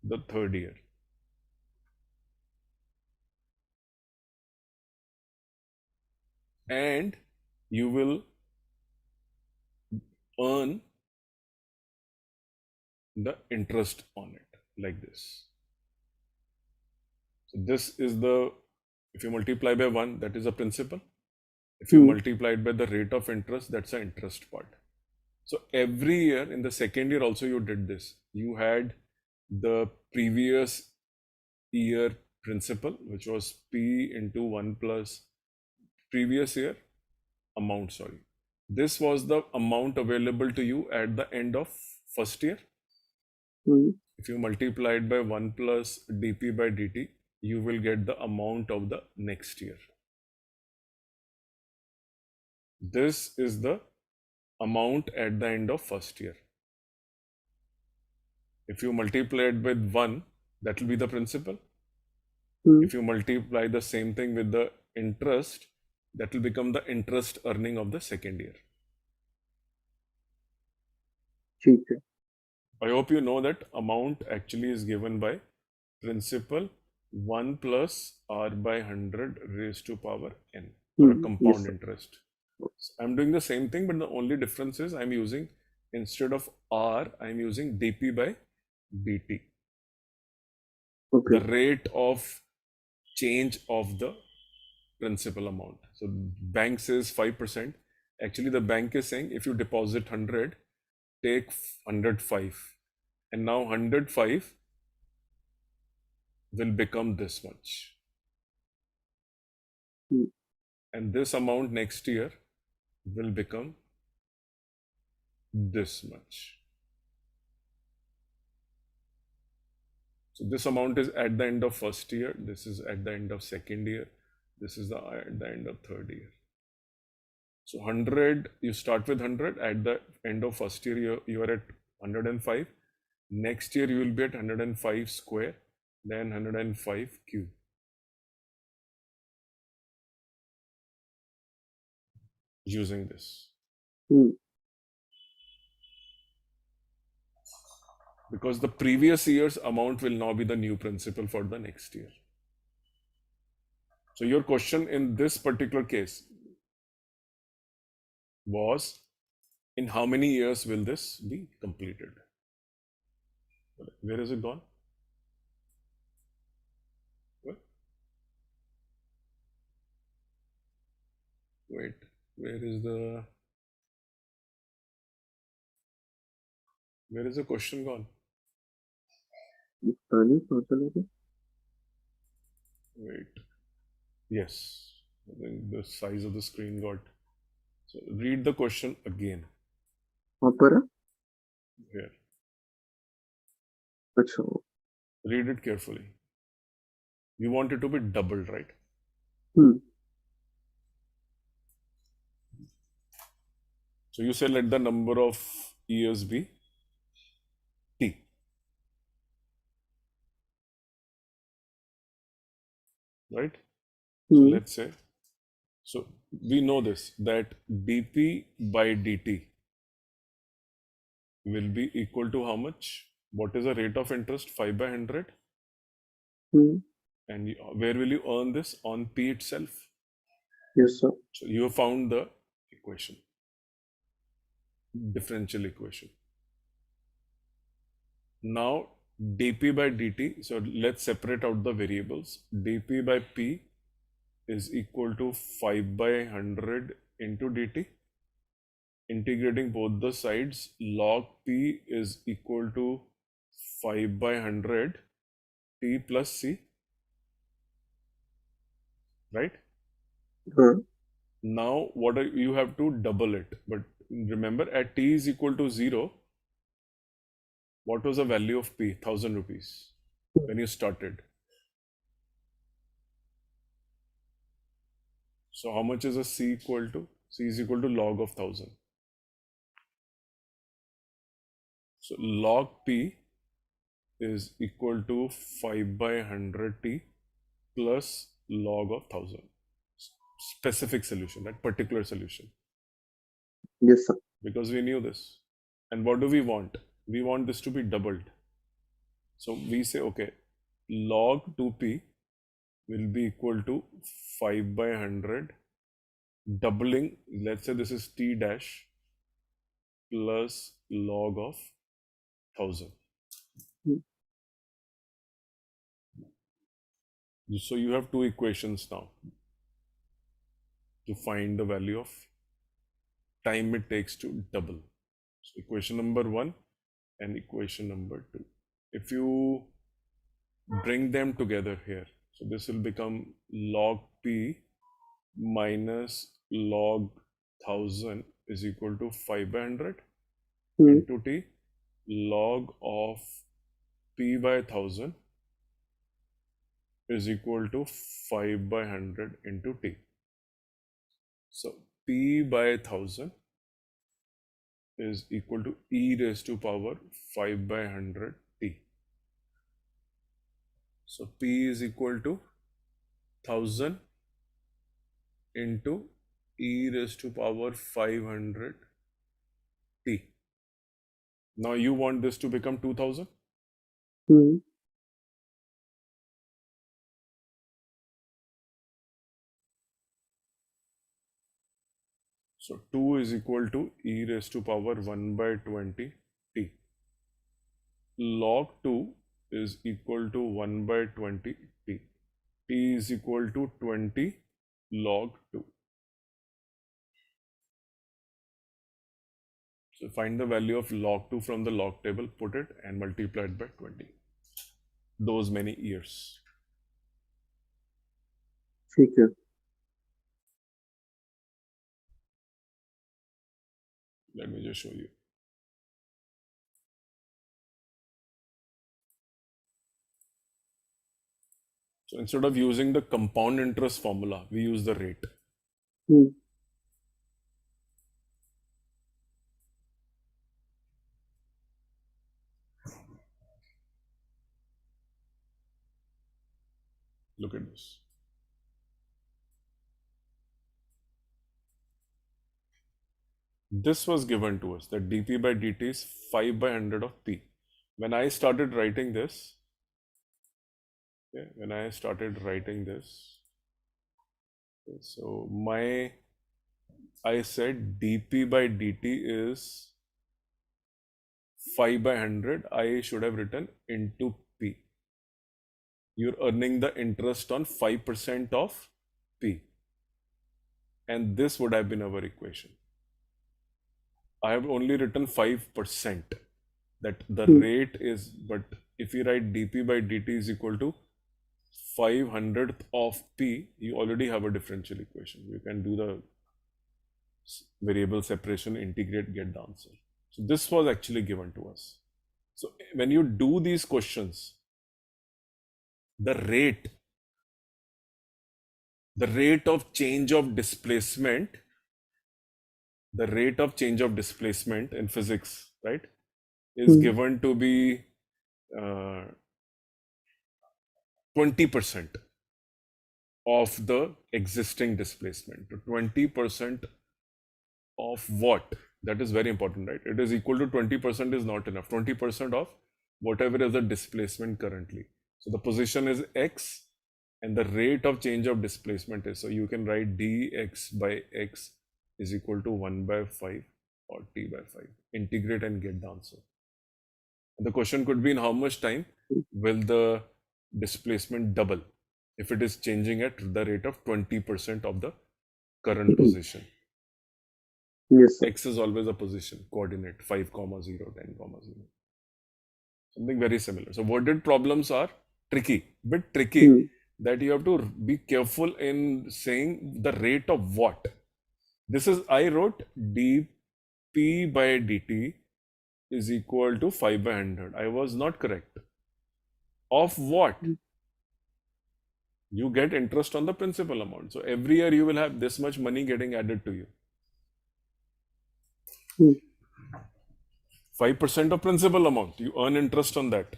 the third year. And you will earn the interest on it like this. So this is the, if you multiply by 1, that is a principal. If you multiply it by the rate of interest, that's the interest part. So every year in the second year also you did this. You had the previous year principal, which was P into 1 plus previous year amount, sorry. This was the amount available to you at the end of first year. If you multiply it by 1 plus dp by dt, you will get the amount of the next year. This is the amount at the end of first year. If you multiply it with 1, that will be the principal. If you multiply the same thing with the interest, that will become the interest earning of the second year. Okay. I hope you know that amount actually is given by principal 1 plus r by 100 raised to power n for a Yes, compound sir. interest. So I'm doing the same thing, but the only difference is I'm using, instead of r, I'm using dp by dt. The Okay. rate of change of the principal amount. So bank says 5%. Actually, the bank is saying if you deposit 100, take 105. And now 105 will become this much. And this amount next year will become this much. So this amount is at the end of first year. This is at the end of second year. This is at the end of third year. So 100, you start with 100. At the end of first year, you are at 105. Next year, you will be at 105 square, then 105 cube. Using this. Because the previous year's amount will now be the new principal for the next year. So your question in this particular case was, in how many years will this be completed? Where is it gone? Wait, where is the question gone? Wait. Yes. I think the size of the screen got. So read the question again. Here. Read it carefully. You want it to be doubled, right? So you say let the number of years be t, right? So Hmm. let's say, so we know this, that dp by dt will be equal to how much? What is the rate of interest? 5 by 100. Hmm. And where will you earn this? On P itself. Yes, sir. So you have found the equation, differential equation. Now dp by dt, so let's separate out the variables. dp by P is equal to 5 by 100 into dt. Integrating both the sides, log P is equal to 5 by 100 T plus C, right? Huh. Now, you have to double it. But remember, at t is equal to 0, what was the value of P? 1000 rupees when you started. So, how much is a C equal to? C is equal to log of 1000. So, log P is equal to 5 by 100 T plus log of 1000. Specific solution, that particular solution, Yes, sir. because we knew this. And what do we want? We want this to be doubled. So we say, okay, log 2p will be equal to 5 by 100, doubling, let's say this is t dash plus log of 1000. Hmm. So you have two equations now to find the value of time it takes to double. So equation number 1 and equation number 2. If you bring them together here, so this will become log p minus log 1000 is equal to 5 by 100 Hmm. into t. Log of p by 1000 is equal to 5 by 100 into t. So p by 1000 is equal to e raised to power 5 by 100 t. So p is equal to 1000 into e raised to power 500 t. Now you want this to become 2000. Hmm. So 2 is equal to e raised to power 1 by 20 t. Log 2 is equal to 1 by 20 t. T is equal to 20 log 2. So find the value of log 2 from the log table, put it and multiply it by 20. Those many years. ठीक है. Let me just show you. So instead of using the compound interest formula, we use the rate. Hmm. Look at this. This was given to us, that dp by dt is 5 by 100 of p. When I started writing this, okay, okay, so I said dp by dt is 5 by 100. I should have written into p. You're earning the interest on 5% of p. And this would have been our equation. I have only written 5%, that the Hmm. rate is, but if you write dp by dt is equal to 500th of p, you already have a differential equation. You can do the variable separation, integrate, get the answer. So this was actually given to us. So when you do these questions, the rate of change of displacement the rate of change of displacement in physics, right, is given to be 20% of the existing displacement. 20% of what? That is very important, right? It is equal to 20% is not enough. 20% of whatever is the displacement currently. So the position is x and the rate of change of displacement is, so you can write dx by x is equal to 1 by 5 or t by 5. Integrate and get the answer. And the question could be, in how much time will the displacement double if it is changing at the rate of 20% of the current position? Yes, sir. X is always a position coordinate 5 comma 0, 10 comma 0. Something very similar. So worded problems are bit tricky, that you have to be careful in saying the rate of what. This is, I wrote dp by dt is equal to 5 by 100. I was not correct. Of what? You get interest on the principal amount. So every year you will have this much money getting added to you. 5% of principal amount, you earn interest on that,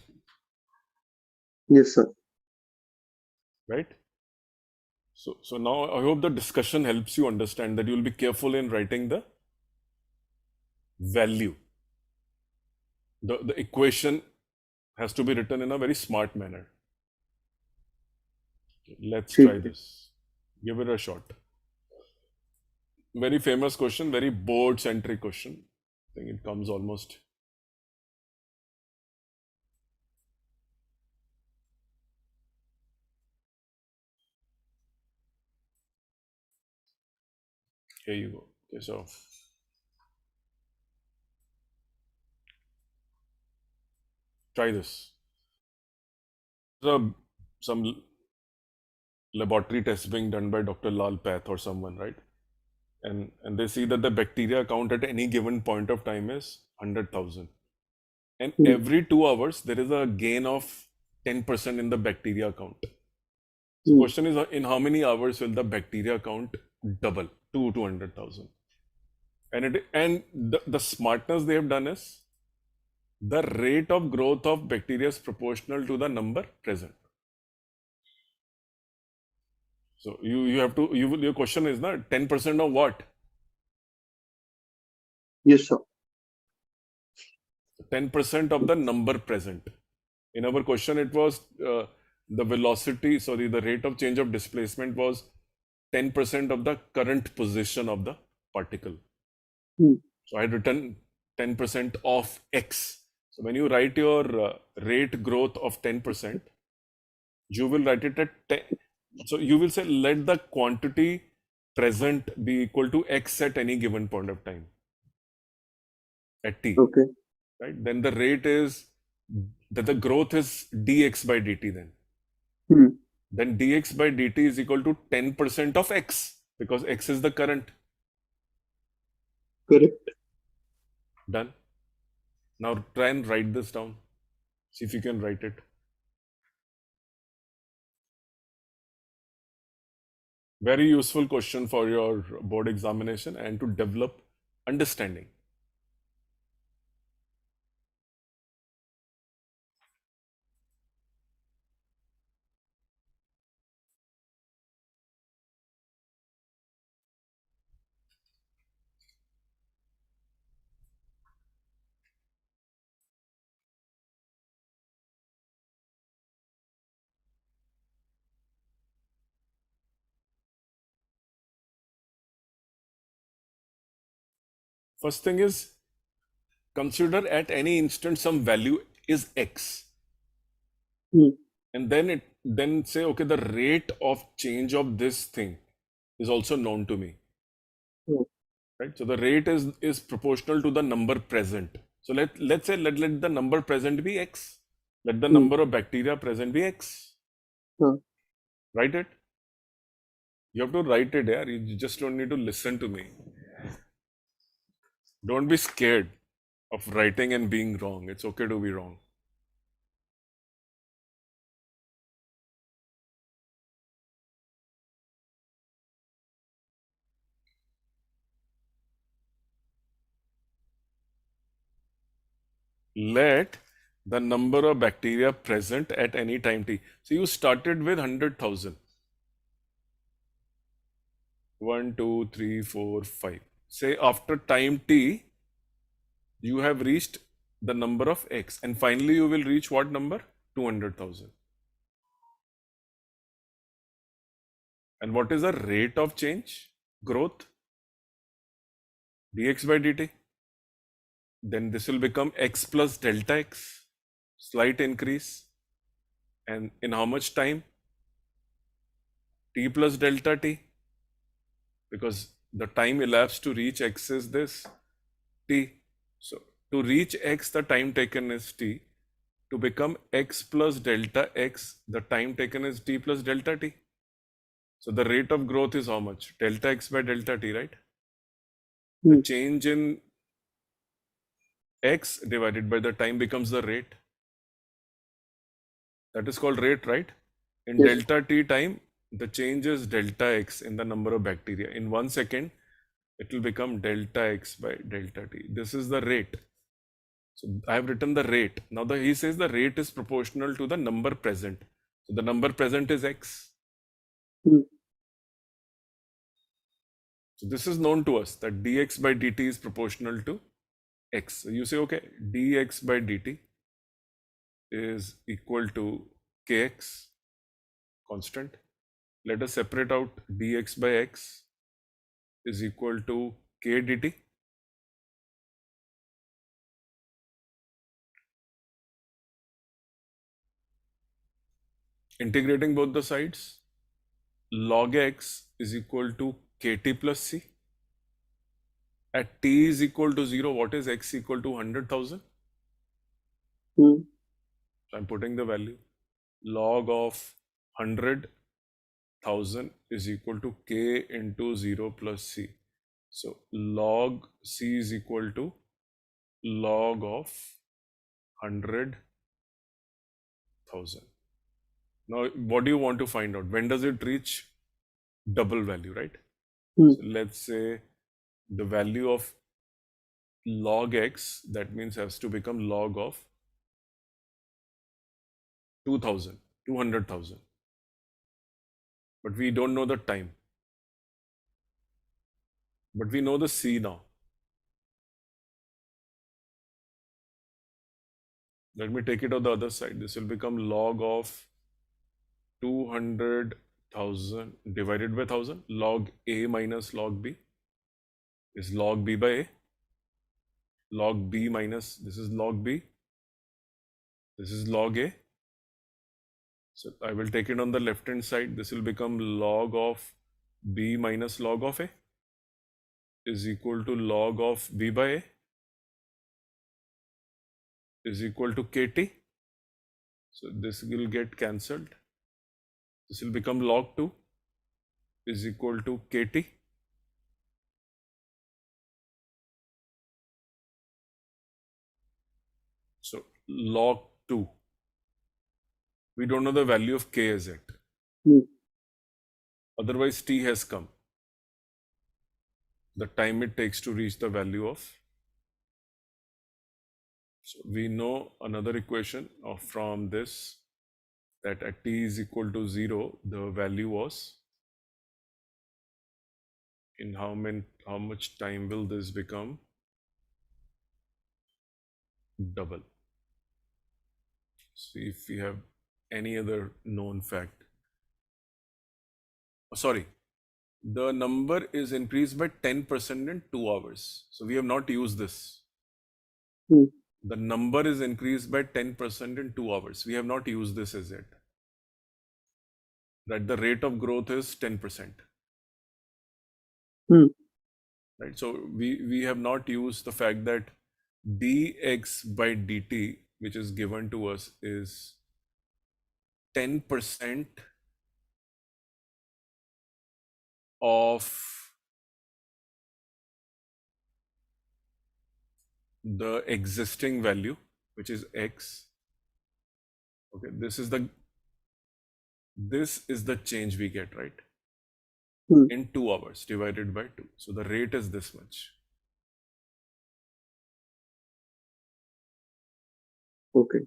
Yes, sir. right? So now I hope the discussion helps you understand that you will be careful in writing the value. The equation has to be written in a very smart manner. Let's ठीक try है. this. Give it a shot. Very famous question, very board centric question. I think it comes almost. Here you go. Okay, so try this. Some laboratory tests being done by Dr. Lal Path or someone, right? And they see that the bacteria count at any given point of time is 100,000. And every 2 hours, there is a gain of 10% in the bacteria count. So question is, in how many hours will the bacteria count double to 200,000? And the smartness they have done is, the rate of growth of bacteria is proportional to the number present. So you have to, your question is not 10% of what? Yes, sir. 10% of the number present. In our question, it was the velocity, sorry, the rate of change of displacement was 10% of the current position of the particle. So I had written 10% of x. So when you write your rate growth of 10%, you will write it at 10. So you will say, let the quantity present be equal to x at any given point of time at t. Okay. Right? Then the rate is that the growth is dx by dt then. Then dx by dt is equal to 10% of x, because x is the current. Correct. Done. Now try and write this down. See if you can write it. Very useful question for your board examination and to develop understanding. First thing is, consider at any instant some value is x. And then say, okay, the rate of change of this thing is also known to me. Right? So the rate is proportional to the number present. So let's say let the number present be x. Let the number of bacteria present be x. Write it. You have to write it, yeah. You just don't need to listen to me. Don't be scared of writing and being wrong. It's okay to be wrong. Let the number of bacteria present at any time t. So you started with 100,000. 1, 2, 3, 4, 5. Say after time t, you have reached the number of x, and finally you will reach what number? 200,000. And what is the rate of change? Growth? Dx by dt. Then this will become x plus delta x, slight increase. And in how much time? T plus delta t. Because the time elapsed to reach x is this t. So to reach x, the time taken is t. To become x plus delta x, the time taken is t plus delta t. So the rate of growth is how much? Delta x by delta t, right? The change in x divided by the time becomes the rate. That is called rate, right? In Yes. delta t time, the change is delta x in the number of bacteria. In 1 second, it will become delta x by delta t. This is the rate. So I have written the rate. Now he says the rate is proportional to the number present. So the number present is x. Hmm. So this is known to us that dx by dt is proportional to x. So you say, okay, dx by dt is equal to kx, constant. Let us separate out dx by x is equal to k dt. Integrating both the sides, log x is equal to kt plus c. At t is equal to 0, what is x equal to 100,000? Hmm. So I'm putting the value. Log of 100,000 is equal to k into 0 plus c. So log c is equal to log of 100,000. Now, what do you want to find out? When does it reach double value, right? Hmm. So let's say the value of log x, that means has to become log of 2,000, 200,000. But we don't know the time. But we know the c now. Let me take it on the other side. This will become log of 200,000 divided by 1,000. Log a minus log b is log b by a. Log b minus, this is log b. This is log a. So I will take it on the left hand side. This will become log of b minus log of a is equal to log of b by a is equal to kt. So this will get cancelled. This will become log 2 is equal to kt. So log 2. We don't know the value of k as yet. Hmm. Otherwise, t has come. The time it takes to reach the value of. So we know another equation from this, that at t is equal to 0, the value was, in how much time will this become double? See if we have any other known fact. Oh, sorry, the number is increased by 10% in 2 hours. So we have not used this. Hmm. The number is increased by 10% in 2 hours. We have not used this as yet. That the rate of growth is 10%. Hmm. Right? So we have not used the fact that dx by dt, which is given to us, is 10% of the existing value, which is x. Okay, this is the change we get, right? Hmm. In 2 hours divided by 2. So the rate is this much. Okay.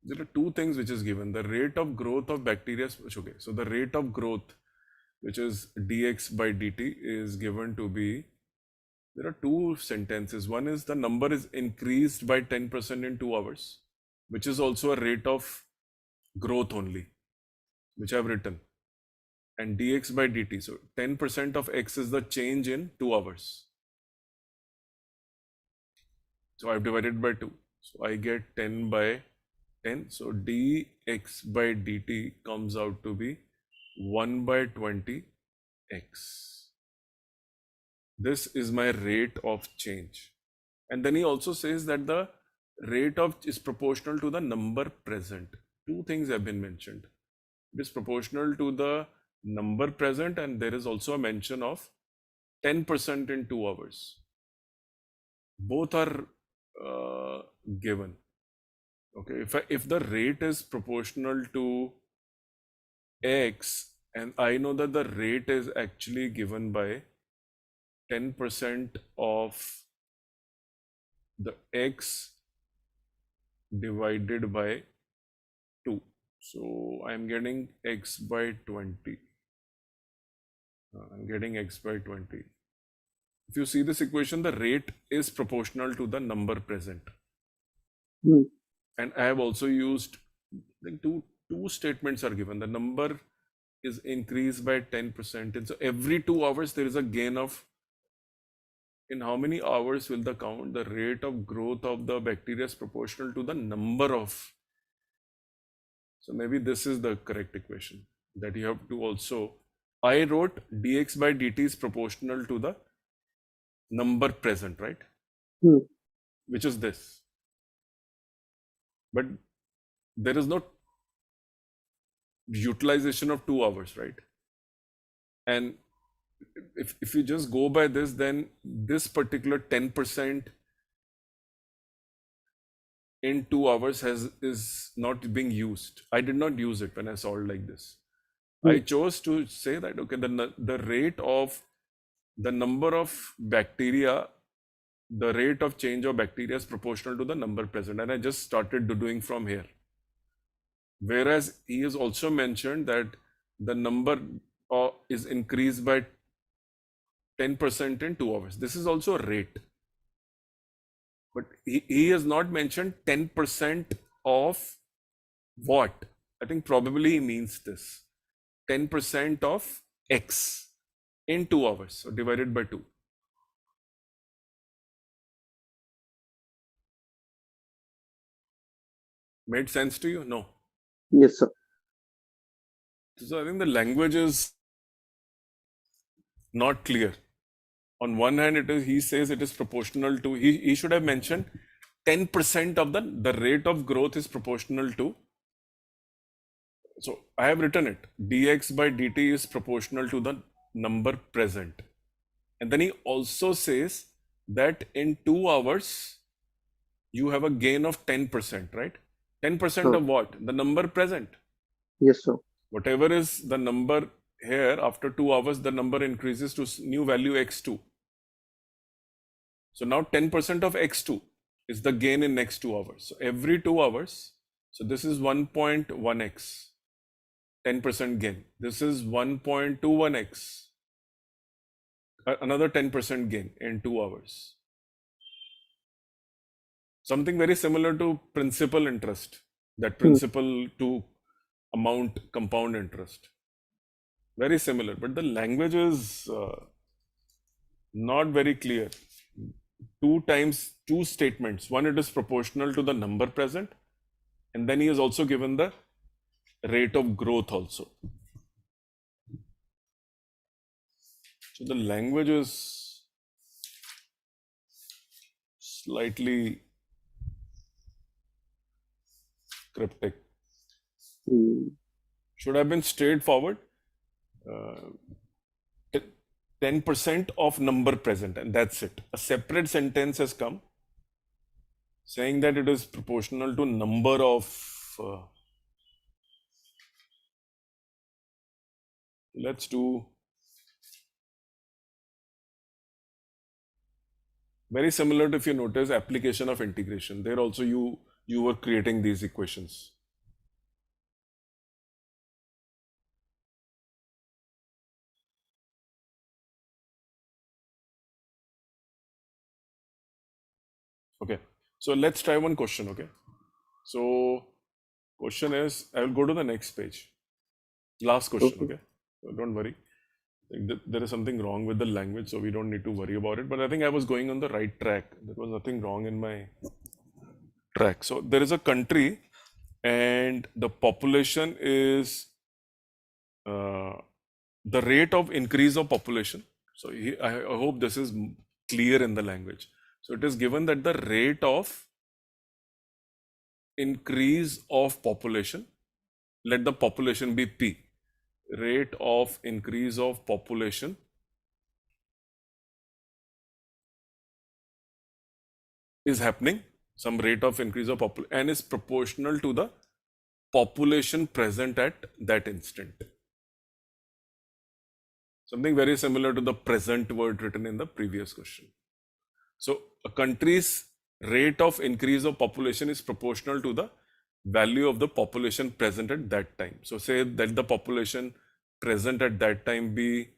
There are two things which is given. The rate of growth of bacteria, okay, so the rate of growth, which is dx by dt, is given to be, there are two sentences. One is the number is increased by 10% in 2 hours, which is also a rate of growth only, which I've written. And dx by dt, so 10% of x is the change in 2 hours. So I've divided by 2. So I get 10 by 10. So dx by dt comes out to be 1 by 20 x. This is my rate of change. And then he also says that the rate of is proportional to the number present. Two things have been mentioned. It is proportional to the number present, and there is also a mention of 10% in 2 hours. Both are given. Okay, if the rate is proportional to x, and I know that the rate is actually given by 10% of the x divided by 2. So I'm getting x by 20. I'm getting x by 20. If you see this equation, the rate is proportional to the number present. Hmm. And I have also used, I think two statements are given. The number is increased by 10%. And so every 2 hours, there is a gain of, in how many hours will the count? The rate of growth of the bacteria is proportional to the number of. So maybe this is the correct equation that you have to also. I wrote dx by dt is proportional to the number present, right? Hmm. Which is this. But there is no utilization of 2 hours, right? And if you just go by this, then this particular 10% in 2 hours is not being used. I did not use it when I solved like this. Hmm. I chose to say that, okay, the rate of the number of bacteria, the rate of change of bacteria is proportional to the number present. And I just started doing from here. Whereas he has also mentioned that the number is increased by 10% in 2 hours. This is also a rate. But he has not mentioned 10% of what? I think probably he means this. 10% of x in 2 hours. So divided by 2. Made sense to you? No. Yes, sir. So I think the language is not clear. On one hand, he says it is proportional to, he should have mentioned 10% of the rate of growth is proportional to. So I have written it. dx by dt is proportional to the number present. And then he also says that in 2 hours, you have a gain of 10%, right? 10% of what? The number present. Yes, sir. Whatever is the number here, after 2 hours, the number increases to new value x2. So now 10% of x2 is the gain in next 2 hours. So every 2 hours, so this is 1.1x, 10% gain. This is 1.21x, another 10% gain in 2 hours. Something very similar to principal interest, that principal to amount compound interest. Very similar, but the language is not very clear. Two statements. One, it is proportional to the number present, and then he has also given the rate of growth also. So the language is slightly cryptic. Should have been straightforward. 10% of number present, and that's it. A separate sentence has come saying that it is proportional to number of. Let's do Very similar to, if you notice, application of integration. There also you were creating these equations. Okay. So let's try one question. Okay. So question is, I will go to the next page. Last question. Okay. Okay. So don't worry. There is something wrong with the language, so we don't need to worry about it. But I think I was going on the right track. There was nothing wrong in my track. So there is a country, and the population is the rate of increase of population. So I hope this is clear in the language. So it is given that the rate of increase of population, let the population be P. Rate of increase of population is happening, some rate of increase of population, and is proportional to the population present at that instant. Something very similar to the present word written in the previous question. So a country's rate of increase of population is proportional to the value of the population present at that time. So say that the population present at that time be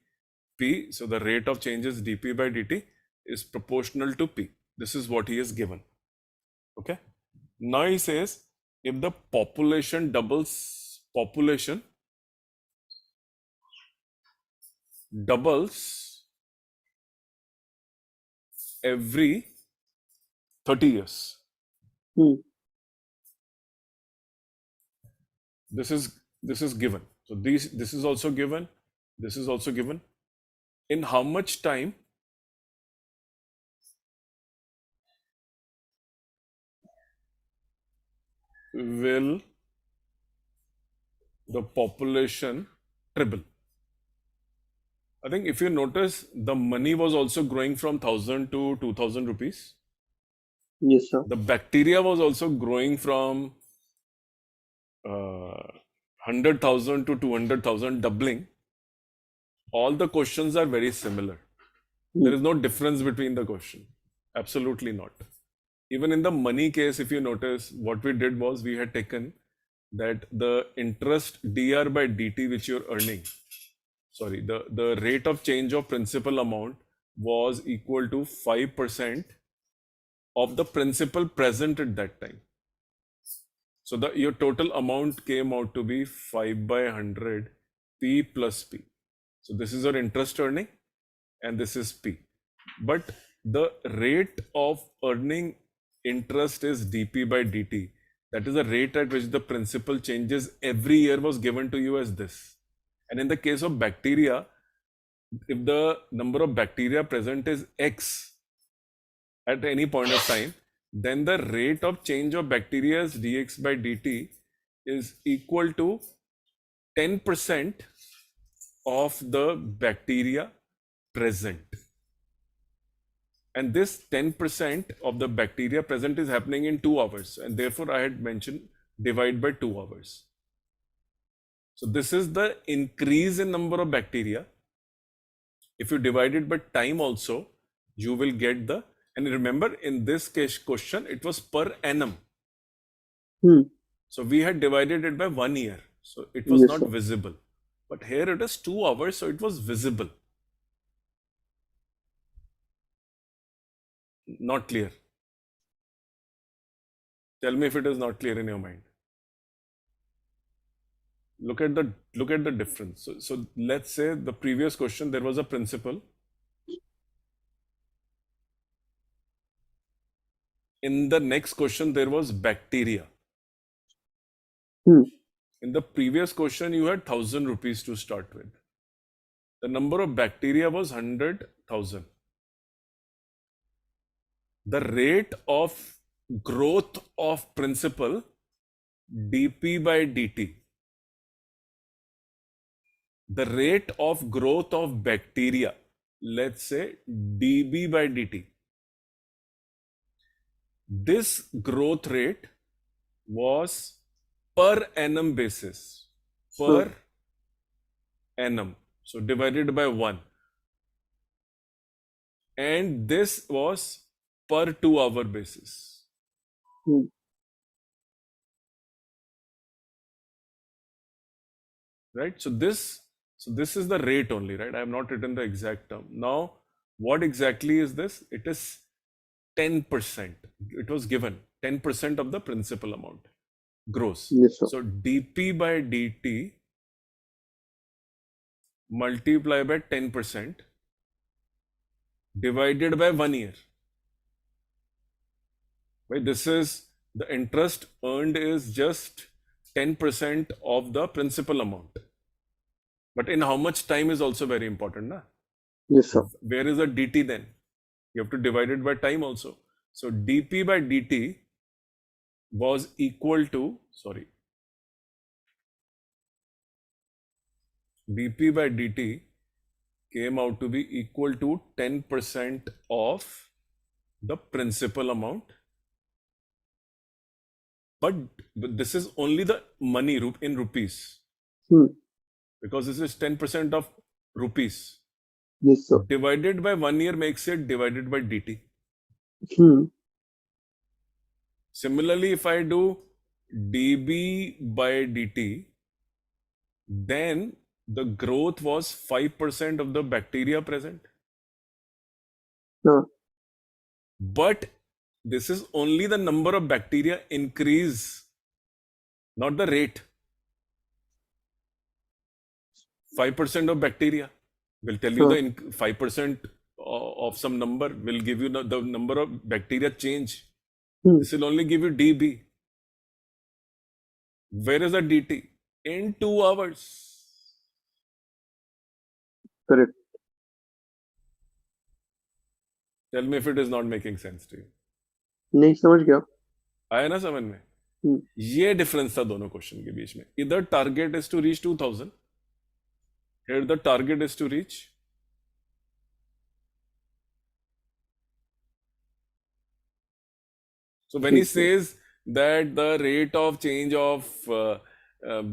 P, so the rate of change is dP by dt is proportional to P. This is what he is given. Okay. Now he says, if the population doubles every 30 years. Hmm. This is given. So this is also given. This is also given. In how much time will the population triple? I think if you notice, the money was also growing from 1,000 to 2,000 rupees. Yes, sir. The bacteria was also growing from 100,000 to 200,000, doubling. All the questions are very similar. There Hmm. is no difference between the question. Absolutely not. Even in the money case, if you notice, what we did was we had taken that the interest dr by dt which you're earning, sorry, the rate of change of principal amount was equal to 5% of the principal present at that time. So your total amount came out to be 5 by 100 P plus P. So this is your interest earning and this is P. But the rate of earning interest is dP by dt. That is the rate at which the principal changes every year was given to you as this. And in the case of bacteria, if the number of bacteria present is X at any point of time, then the rate of change of bacteria's dx by dt is equal to 10% of the bacteria present. And this 10% of the bacteria present is happening in 2 hours. And therefore, I had mentioned divide by 2 hours. So this is the increase in number of bacteria. If you divide it by time also, you will get the, and remember in this case question, it was per annum. Hmm. So we had divided it by 1 year. So it was Yes, not sir. visible. But here it is 2 hours, so it was visible. Not clear. Tell me if it is not clear in your mind. Look at the difference. So let's say the previous question, there was a principal. In the next question, there was bacteria. Hmm. In the previous question, you had 1,000 rupees to start with. The number of bacteria was 100,000. The rate of growth of principal dP by dt, the rate of growth of bacteria, let's say dB by dt. This growth rate was per annum basis, Huh. per annum, so divided by 1. And this was per 2 hour basis. Right? So this is the rate only, right? I have not written the exact term. Now, what exactly is this? It is 10%. It was given 10% of the principal amount gross. Yes, sir. So dp by dt multiply by 10% divided by 1 year. Right? This is the interest earned is just 10% of the principal amount. But in how much time is also very important, na? Yes, sir. Where is the dt then? You have to divide it by time also. So dp by dt was equal to, dp by dt came out to be equal to 10% of the principal amount. But this is only the money in rupees, because this is 10% of rupees. Yes, sir. Divided by 1 year makes it divided by dt. Similarly, if I do dB by dt, then the growth was 5% of the bacteria present. But this is only the number of bacteria increase, not the rate. 5% of bacteria will tell you the 5% of some number will give you the number of bacteria change. This will only give you dB. Where is the dt? In 2 hours. Correct. Tell me if it is not making sense to you. नहीं समझ गया. आया ना समझ में? ये difference था दोनों क्वेश्चन के बीच में. इधर target is to reach 2000. Here the target is to reach 'So when he says that the rate of change of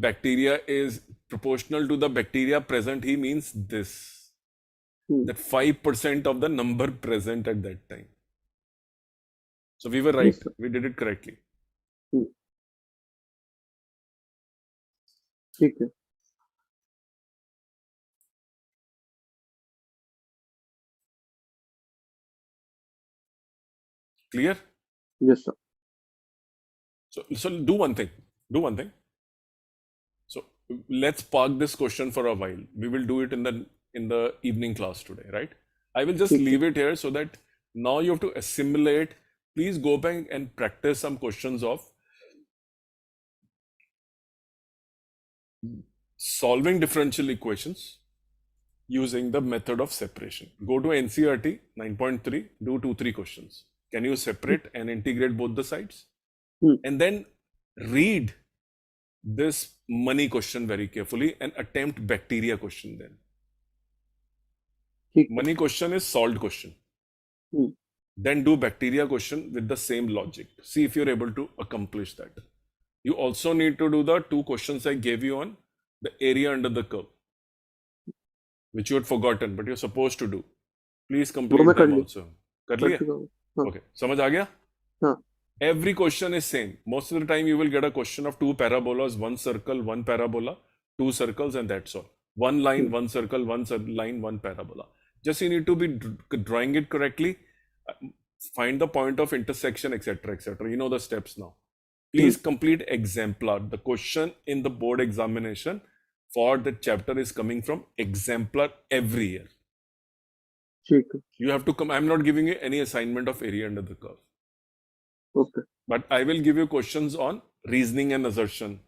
bacteria is proportional to the bacteria present, he means this, that 5% of the number present at that time. So we were right. Yes, sir. We did it correctly. ठीक है. Clear? Yes, sir. So do one thing. So let's park this question for a while. We will do it in the evening class today, right? I will just leave it here so that now you have to assimilate. Please go back and practice some questions of solving differential equations using the method of separation. Go to NCERT 9.3, do 2-3 questions. Can you separate and integrate both the sides? And then read this money question very carefully and attempt bacteria question then. Money question is solved question. Then do bacteria question with the same logic. See if you're able to accomplish that. You also need to do the 2 questions I gave you on the area under the curve, which you had forgotten, but you're supposed to do. Please complete them also. Kar liya? Okay. Samajh aa gaya? Every question is same. Most of the time you will get a question of 2 parabolas, 1 circle, 1 parabola, 2 circles, and that's all. 1 line, 1 circle, 1 line, 1 parabola. Just you need to be drawing it correctly, find the point of intersection, etc., etc. You know the steps now. Please complete exemplar. The question in the board examination for the chapter is coming from exemplar every year. You have to come. I'm not giving you any assignment of area under the curve. Okay. But I will give you questions on reasoning and assertion.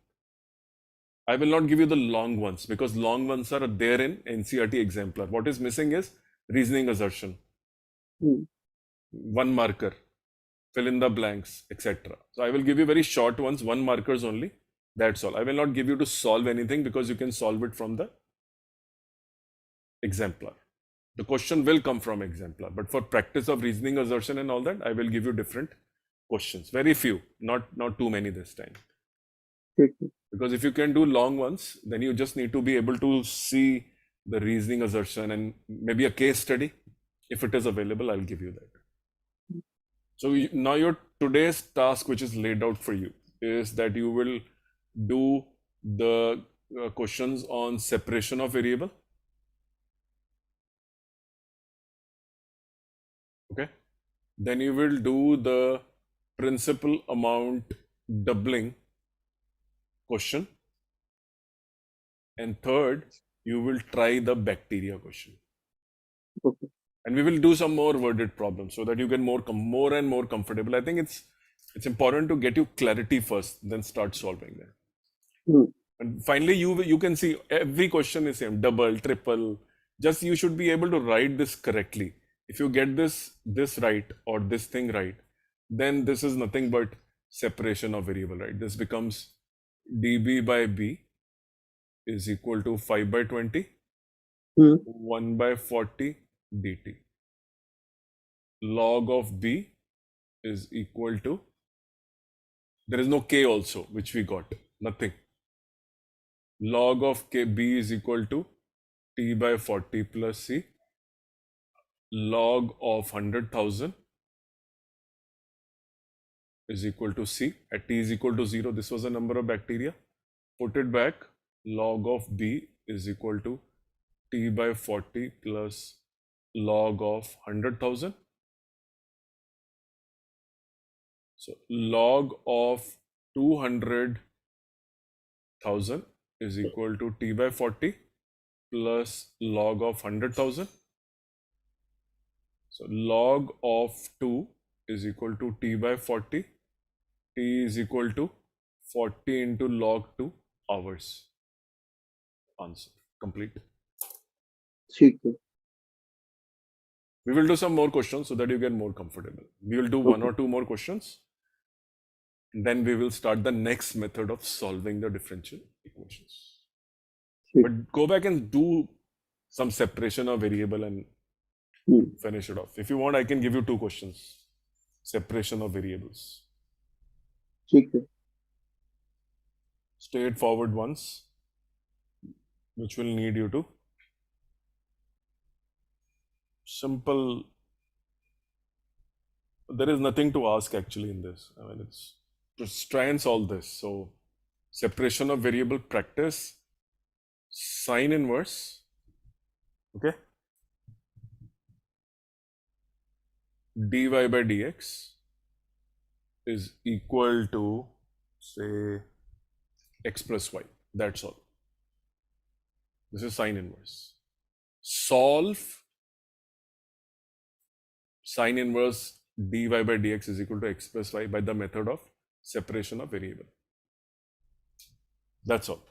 I will not give you the long ones because long ones are there in NCERT exemplar. What is missing is reasoning assertion. 1 marker, fill in the blanks, etc. So I will give you very short ones, 1 markers only. That's all. I will not give you to solve anything because you can solve it from the exemplar. The question will come from exemplar. But for practice of reasoning assertion and all that, I will give you different questions. Very few, not too many this time. Because if you can do long ones, then you just need to be able to see the reasoning assertion and maybe a case study. If it is available, I'll give you that. So now your today's task, which is laid out for you, is that you will do the questions on separation of variable. Okay. Then you will do the principal amount doubling question. And third, you will try the bacteria question. Okay. And we will do some more worded problems so that you get more and more comfortable. I think it's important to get you clarity first, then start solving them. Hmm. And finally, you can see every question is same, double, triple. Just you should be able to write this correctly. If you get this right or this thing right, then this is nothing but separation of variable, right? This becomes dB by B is equal to 5 by 20, Hmm. 1 by 40 dt. Log of B is equal to, there is no K also, which we got, nothing. Log of K B is equal to T by 40 plus C. Log of 100,000 is equal to C. At T is equal to 0, this was the number of bacteria. Put it back, log of B is equal to T by 40 plus log of 100,000. So log of 200,000 is equal to T by 40 plus log of 100,000. So log of 2 is equal to T by 40. T is equal to 40 into log 2 hours. Answer complete. ठीक है. We will do some more questions so that you get more comfortable. We will do one Okay. or two more questions. And then we will start the next method of solving the differential equations. ठीक. But go back and do some separation of variable and Hmm. finish it off. If you want, I can give you two questions. Separation of variables. ठीक है. Straightforward ones, which will need you to simple. There is nothing to ask actually in this. I mean, it's just try and solve this. So, separation of variable practice, sine inverse, okay, dy by dx is equal to, say, x plus y. That's all. This is sine inverse. Solve sine inverse dy by dx is equal to x plus y by the method of separation of variable. That's all.